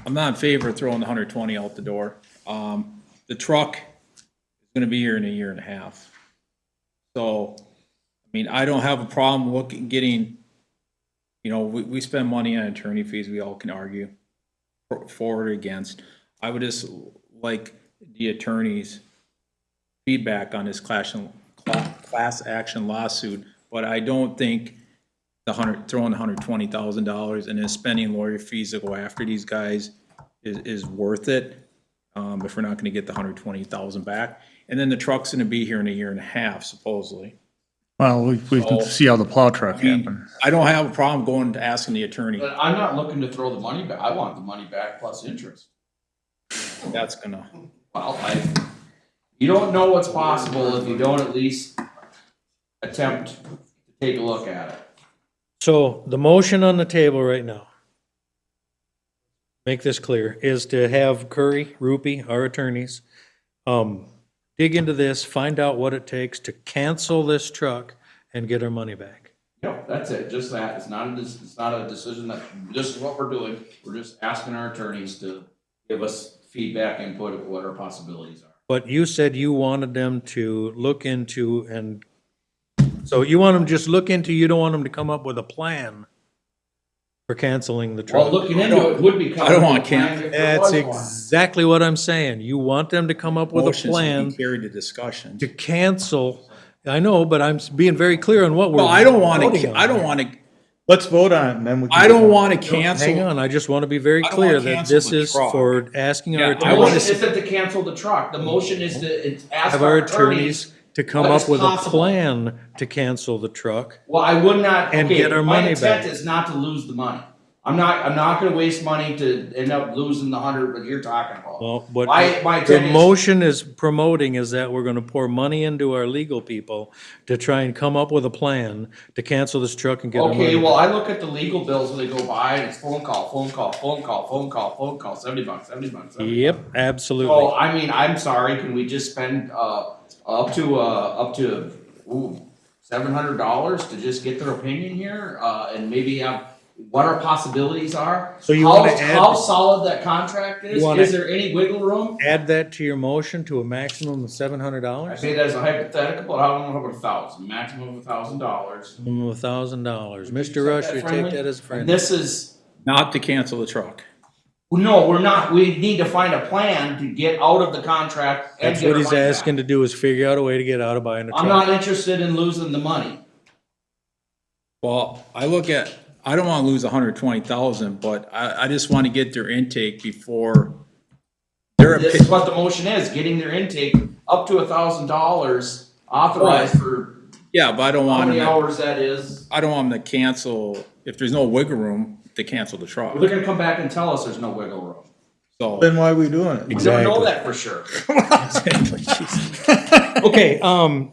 I'm not in favor of throwing the 120 out the door. The truck is gonna be here in a year and a half. So, I mean, I don't have a problem getting, we spend money on attorney fees, we all can argue for or against. I would just like the attorney's feedback on this class action lawsuit, but I don't think throwing $120,000 and then spending lawyer fees to go after these guys is worth it, if we're not gonna get the 120,000 back. And then the truck's gonna be here in a year and a half, supposedly. Well, we can see how the plow truck I mean, happened. I don't have a problem going to asking the attorney. But I'm not looking to throw the money back, I want the money back plus interest. that's gonna, Well, you don't know what's possible if you don't at least attempt to take a look at it. So the motion on the table right now, make this clear, is to have Curry, Rupee, our attorneys, dig into this, find out what it takes to cancel this truck and get our money back. Yep, that's it, just that. It's not a decision that, this is what we're doing. We're just asking our attorneys to give us feedback, input of what our possibilities are. But you said you wanted them to look into and, so you want them to just look into, you don't want them to come up with a plan for canceling the Well, truck? looking into it would be. I don't want That's exactly what I'm saying. You want them to come up with a motions to plan be carried to discussion. to cancel. I know, but I'm being very clear on what we're. Well, I don't want voting to, on I don't here. want to, Let's vote on it and then we can. I don't want to Hang cancel. on, I just want to be very I don't clear wanna that cancel this the is truck. for asking our Yeah, I The wanna attorneys, motion see- isn't to cancel the truck. The motion is to ask have our our attorneys. attorneys to come what up is with a possible. plan to cancel the truck. Well, I would not, And okay, get our my money intent back. is not to lose the money. I'm not gonna waste money to end up losing the 100 that you're talking about. Well, what My the intent is, motion is promoting is that we're gonna pour money into our legal people to try and come up with a plan to cancel this truck and get our money okay, well, back. I look at the legal bills when they go by and it's phone call, phone call, phone call, phone call, phone call, $70, $70, $70. Yep, absolutely. So, I mean, I'm sorry, can we just spend, up to $700 to just get their opinion here, and maybe have what our possibilities are? So you How- wanna add- How solid that contract is? You wanna- Is there any wiggle room? Add that to your motion to a maximum of I $700? say that as a hypothetical, but I don't know about 1,000, maximum of $1,000. Minimum of $1,000. Mr. Accept that Rush, we take friendly? that as a And friend. this is, Not to cancel the truck. no, we're not, we need to find a plan to get out of the contract and That's get what our he's money back. asking to do, is figure out a way to get out of buying a I'm truck. not interested in losing the money. Well, I look at, I don't want to lose 120,000, but I just want to get their intake before their This is what the motion is, getting their intake up to $1,000 authorized for Yeah, but I don't how want many them, hours that is. I don't want them to cancel, if there's no wiggle room, to cancel the truck. They're gonna come back and tell us there's no wiggle room. So, Then why are we doing it? We don't know that for sure. Okay,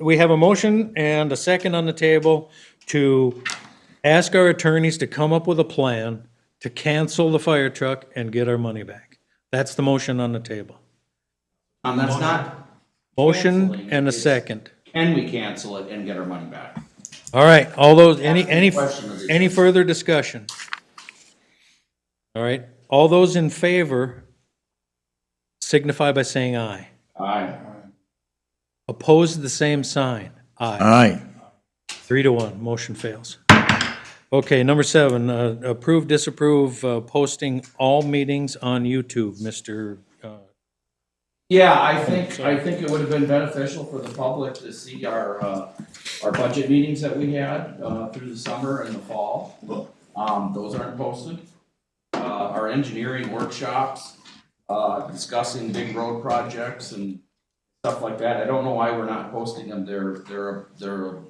we have a motion and a second on the table to ask our attorneys to come up with a plan to cancel the fire truck and get our money back. That's the motion on the table. That's not, Motion Canceling and a is- second. can we cancel it and get our money back? All right, all those, any Question of the- any further discussion? All right, all those in favor signify by saying aye. Aye. Opposed, the same sign. Aye. Aye. 3-1, motion fails. Okay, number 7, approve, disapprove, posting all meetings on YouTube, Mr. Yeah, I think it would have been beneficial for the public to see our budget meetings that we had, through the summer and the fall. Those aren't posted. Our engineering workshops, discussing big road projects and stuff like that. I don't know why we're not posting them. They're an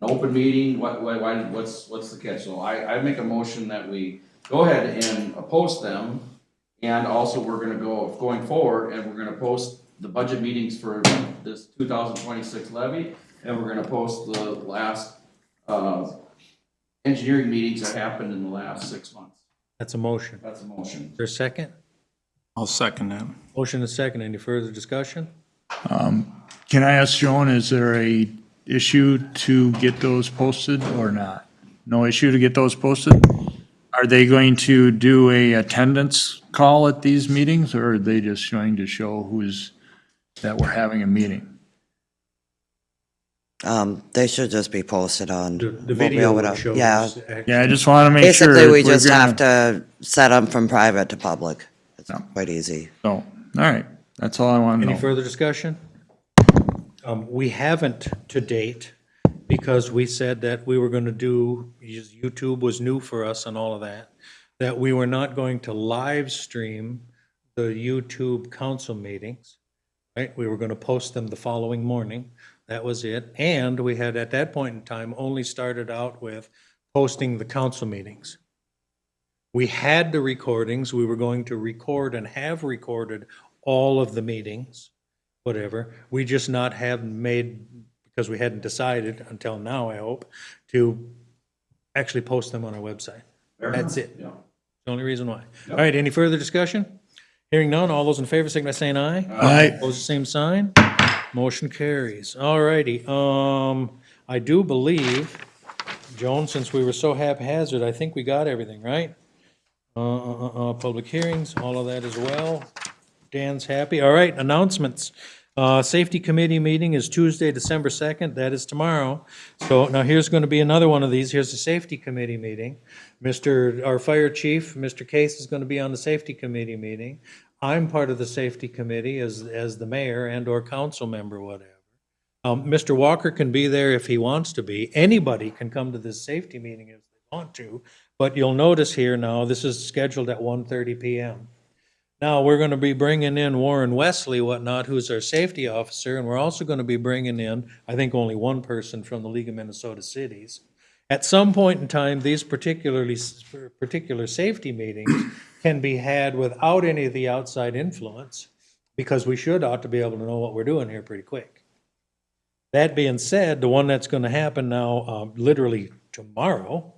open meeting. What's the catch? So I make a motion that we go ahead and post them. And also, we're gonna going forward, and we're gonna post the budget meetings for this 2026 levy, and we're gonna post the last, engineering meetings that happened in the last 6 months. That's a motion. That's a motion. Is there a second? I'll second that. Motion is second. Any further discussion? Can I ask Joan, is there a issue to get those posted or not? No issue to get those posted? Are they going to do a attendance call at these meetings, or are they just going to show that we're having a meeting? They should just be posted on. The we'll be video able to- would show. Yeah, Yeah, I just want to make sure. basically, we if we're just have gonna- to set them from private to public. It's Yeah. quite easy. So, all right, that's all I want to Any know. further discussion? We haven't to date, because we said that we were gonna do, YouTube was new for us and all of that we were not going to live stream the YouTube council meetings, right? We were gonna post them the following morning. That was it. And we had, at that point in time, only started out with posting the council meetings. We had the recordings. We were going to record and have recorded all of the meetings, whatever. We just not have made, because we hadn't decided until now, I hope, to actually post them on our website. That's it. Yeah. The only reason why. All right, any further discussion? Hearing none, all those in favor, signify by saying aye. Aye. Opposed, same sign. Motion carries. All righty, I do believe, Joan, since we were so haphazard, I think we got everything, right? Public hearings, all of that as well. Dan's happy. All right, announcements. Safety Committee meeting is Tuesday, December 2nd. That is tomorrow. So now here's going to be another one of these. Here's the Safety Committee meeting. Our Fire Chief, Mr. Case, is going to be on the Safety Committee meeting. I'm part of the Safety Committee as the mayor and/or council member, whatever. Mr. Walker can be there if he wants to be. Anybody can come to this safety meeting if they want to. But you'll notice here now, this is scheduled at 1:30 PM. Now, we're going to be bringing in Warren Wesley, whatnot, who's our safety officer, and we're also going to be bringing in, I think, only one person from the League of Minnesota Cities. At some point in time, these particular safety meetings can be had without any of the outside influence, because we ought to be able to know what we're doing here pretty quick. That being said, the one that's going to happen now, literally tomorrow,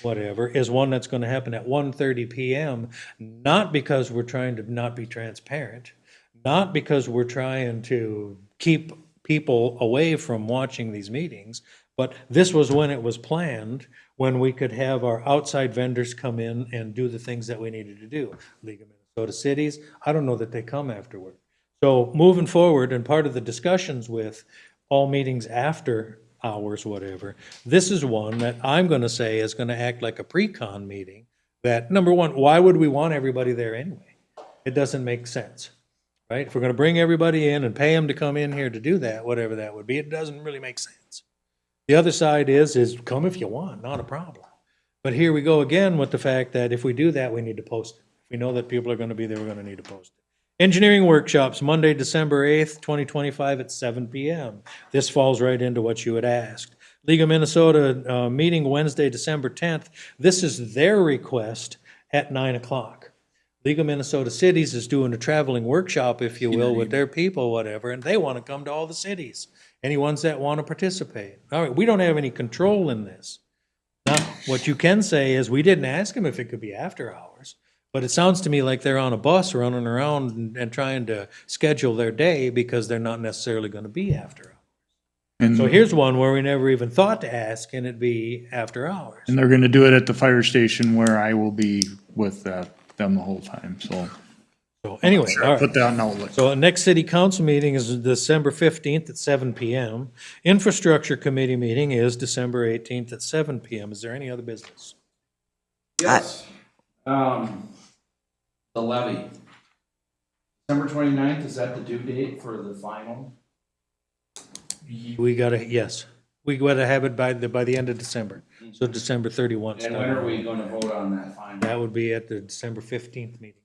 whatever, is one that's going to happen at 1:30 PM, not because we're trying to not be transparent, not because we're trying to keep people away from watching these meetings, but this was when it was planned, when we could have our outside vendors come in and do the things that we needed to do. League of Minnesota Cities, I don't know that they come afterward. So moving forward, and part of the discussions with all meetings after hours, whatever, this is one that I'm going to say is going to act like a pre-con meeting. That, number one, why would we want everybody there anyway? It doesn't make sense, right? If we're going to bring everybody in and pay them to come in here to do that, whatever that would be, it doesn't really make sense. The other side is come if you want, not a problem. But here we go again with the fact that if we do that, we need to post it. If we know that people are going to be there, we're going to need to post it. Engineering workshops, Monday, December 8th, 2025 at 7 PM. This falls right into what you had asked. League of Minnesota meeting Wednesday, December 10th. This is their request at 9 o'clock. League of Minnesota Cities is doing a traveling workshop, if you will, with their people, whatever, and they want to come to all the cities. Any ones that want to participate. All right, we don't have any control in this. Now, what you can say is, we didn't ask them if it could be after hours. But it sounds to me like they're on a bus running around and trying to schedule their day because they're not necessarily going to be after hours. So here's one where we never even thought to ask, can it be after hours? And they're gonna do it at the fire station where I will be with them the whole time, so. So anyway, all right. Put that in Outlook. So the next city council meeting is December 15th at 7 PM. Infrastructure committee meeting is December 18th at 7 PM. Is there any other business? Yes. The levy. December 29th, is that the due date for the final? We gotta, yes, we gotta have it by the end of December. So December 31. And when are we gonna vote on that final? That would be at the December 15th meeting.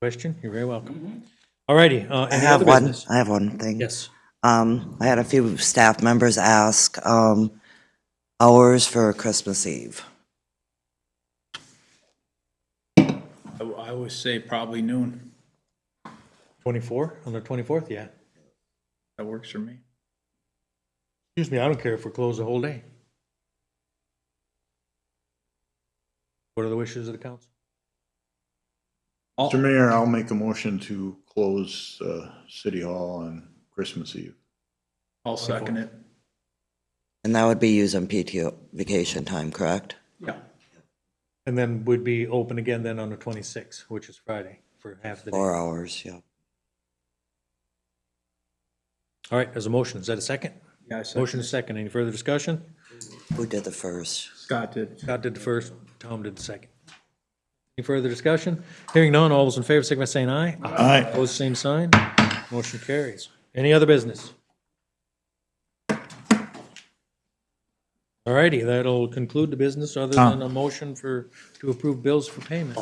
Question? You're very welcome. All righty. I have one thing. Yes. I had a few staff members ask, hours for Christmas Eve. I would say probably noon. 24, on the 24th, yeah. That works for me. Excuse me, I don't care if we're closed the whole day. What are the wishes of the council? Mr. Mayor, I'll make a motion to close City Hall on Christmas Eve. I'll second it. And that would be using PTO vacation time, correct? Yeah. And then we'd be open again then on the 26th, which is Friday, for half the day. 4 hours, yeah. All right, there's a motion. Is that a second? Yeah, I second Motion is second. Any further discussion? Who did the first? Scott did. Scott did the first, Tom did the second. Any further discussion? Hearing none, all those in favor, signify by saying aye. Aye. Opposed, same sign. Motion carries. Any other business? All righty, that'll conclude the business other than a motion to approve bills for payment.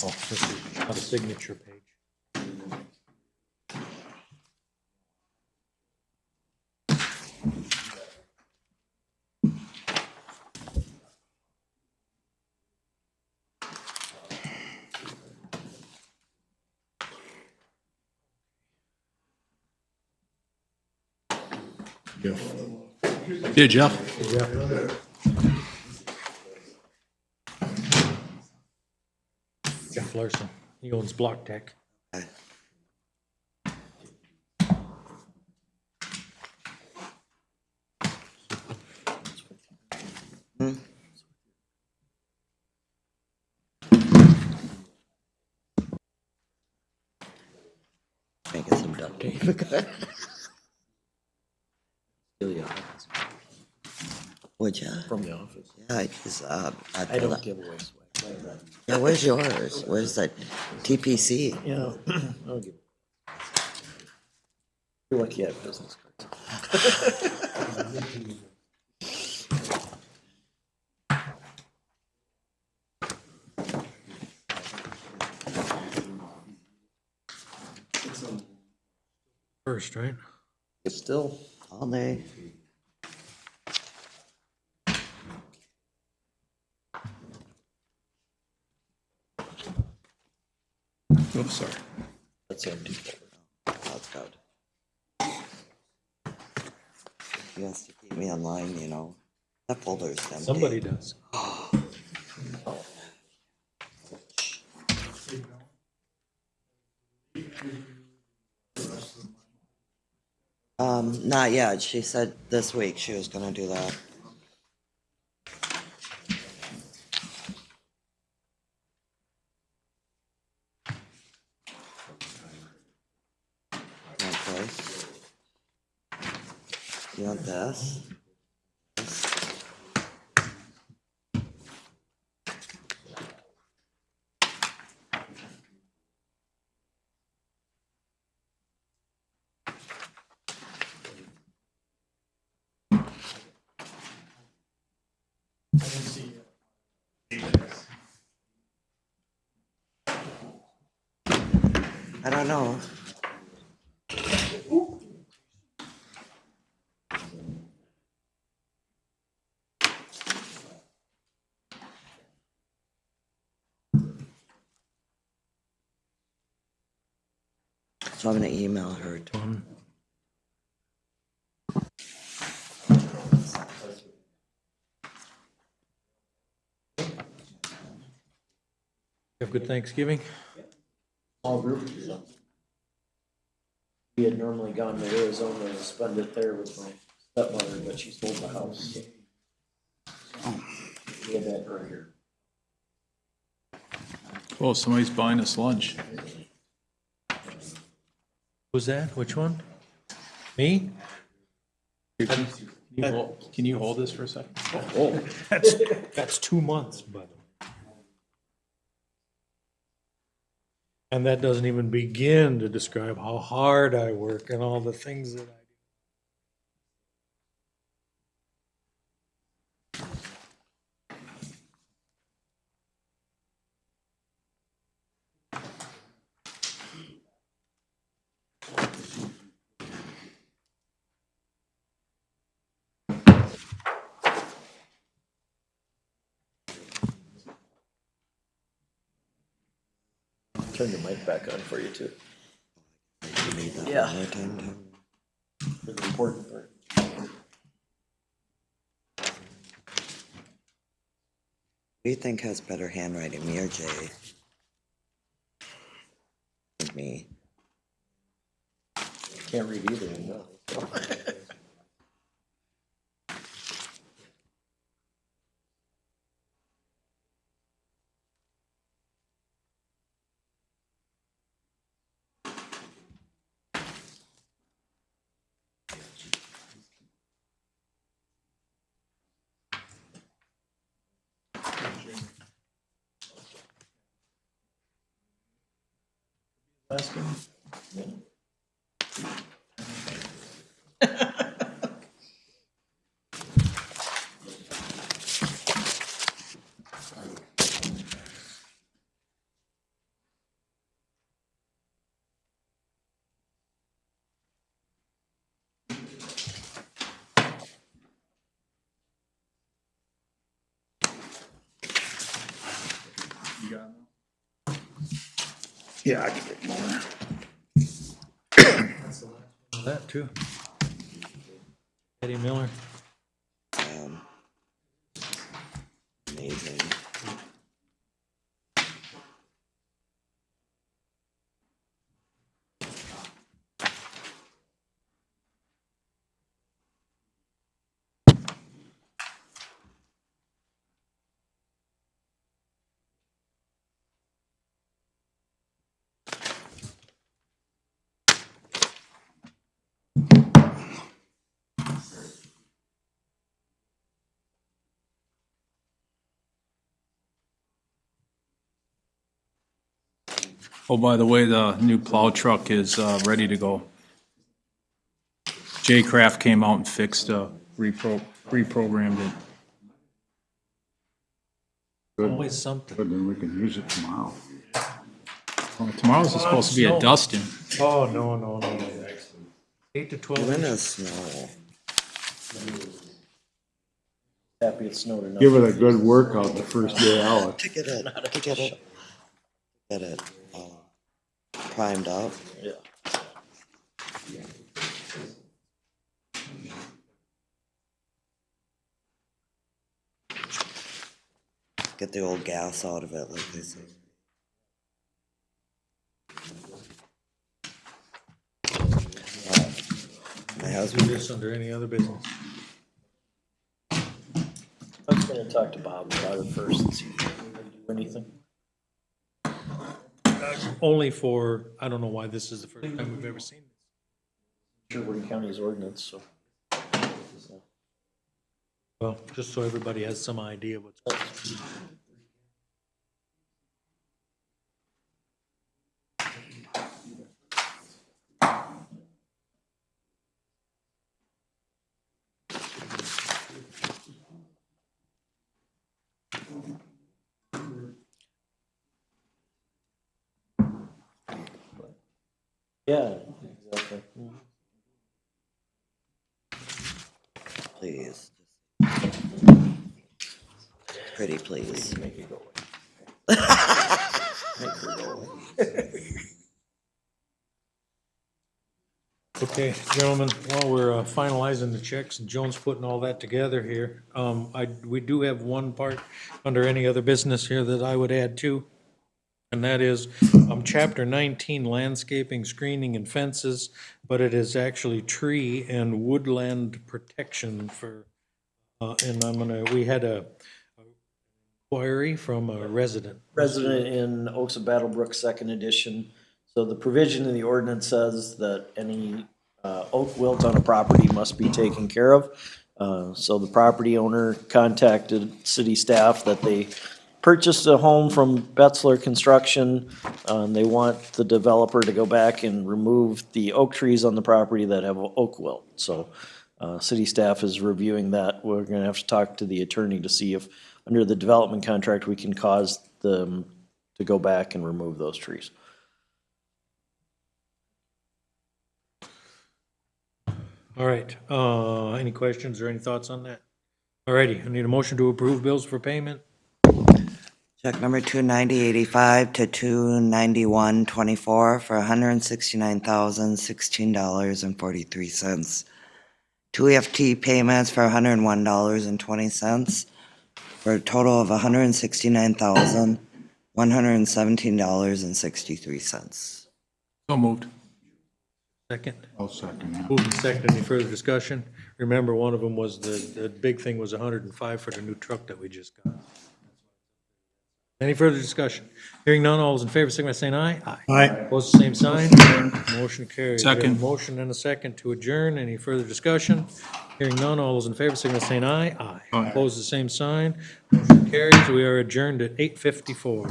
Oh, this is not a signature page. Yeah, Jeff. Jeff Larson, he owns Block Tech. Making some duct tape. Would ya? From the office. Yeah, I just, I don't give away swag. Yeah, where's yours? Where's that TPC? Yeah, I'll give. You're lucky you have business cards. First, right? It's still all day. Oops, sorry. That's empty. That's good. He wants to keep me online, you know. That folder's empty. Somebody does. Not yet. She said this week she was gonna do that. Okay. You want this? I don't know. So I'm gonna email her. Have a good Thanksgiving. Small group. We had normally gone to Arizona to spend it there with my stepmother, but she sold the house. We had that right here. Oh, somebody's buying us lunch. Who's that? Which one? Me? Can you hold this for a second? Oh, that's 2 months, by the way. And that doesn't even begin to describe how hard I work and all the things that I do. Turn your mic back on for you too. You need that Yeah. one more time, Tom? For the important part. Who do you think has better handwriting, me or Jay? Me. Can't read either, no. Last one. Yeah, I can get more. That too. Eddie Miller. Amazing. Oh, by the way, the new plow truck is ready to go. J Craft came out and fixed, reprogrammed it. Always something. Good, then we can use it tomorrow. Tomorrow's supposed to be a dusting. Oh, no. 8 to 12 When inches. is snow? Happy it snowed enough. Give it a good workout the first day out. To get it primed up. Yeah. Get the old gas out of it, like they say. My Do husband, this under any other business. I'm just gonna talk to Bob about it first and see if we can do anything. Only for, I don't know why this is the first time we've ever seen this. Sherwood County's ordinance, so. Well, just so everybody has some idea what's going on. Yeah, exactly. please. Pretty please. Make it go away. Make her go away. Okay, gentlemen, while we're finalizing the checks and Joan's putting all that together here, we do have one part under any other business here that I would add to. And that is, chapter 19, landscaping, screening and fences, but it is actually tree and woodland protection for, and we had a inquiry from a resident. Resident in Oaks of Battlebrook, second edition. So the provision in the ordinance says that any oak wilt on a property must be taken care of. So the property owner contacted city staff that they purchased a home from Betzler Construction. They want the developer to go back and remove the oak trees on the property that have oak wilt. So city staff is reviewing that. We're gonna have to talk to the attorney to see if, under the development contract, we can cause them to go back and remove those trees. All right, any questions or any thoughts on that? All righty, I need a motion to approve bills for payment. Check number 29085 to 29124 for $169,016.43. Two EFT payments for $101.20 for a total of $169,117.63. So moved. Second. I'll second that. Moving second, any further discussion? Remember, one of them was the big thing was 105 for the new truck that we just got. Any further discussion? Hearing none, all those in favor, signify by saying aye. Aye. Opposed, the same sign. Motion carries. We have a Second. motion and a second to adjourn. Any further discussion? Hearing none, all those in favor, signify by saying aye. Aye. Opposed, the same sign. Motion carries. We are adjourned at 8:54.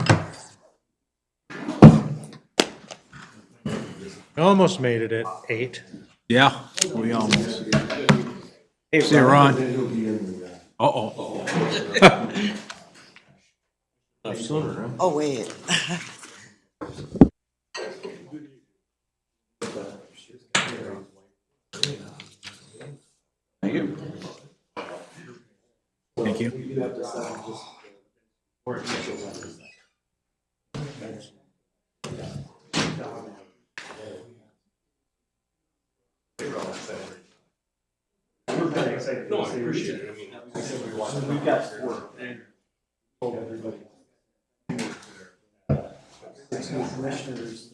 Almost made it at 8. Yeah, we almost. See you, Ron. Uh-oh. Oh, wait. Thank you. Thank you. We're very excited. No, I appreciate it. I mean, we've got work. Commissioners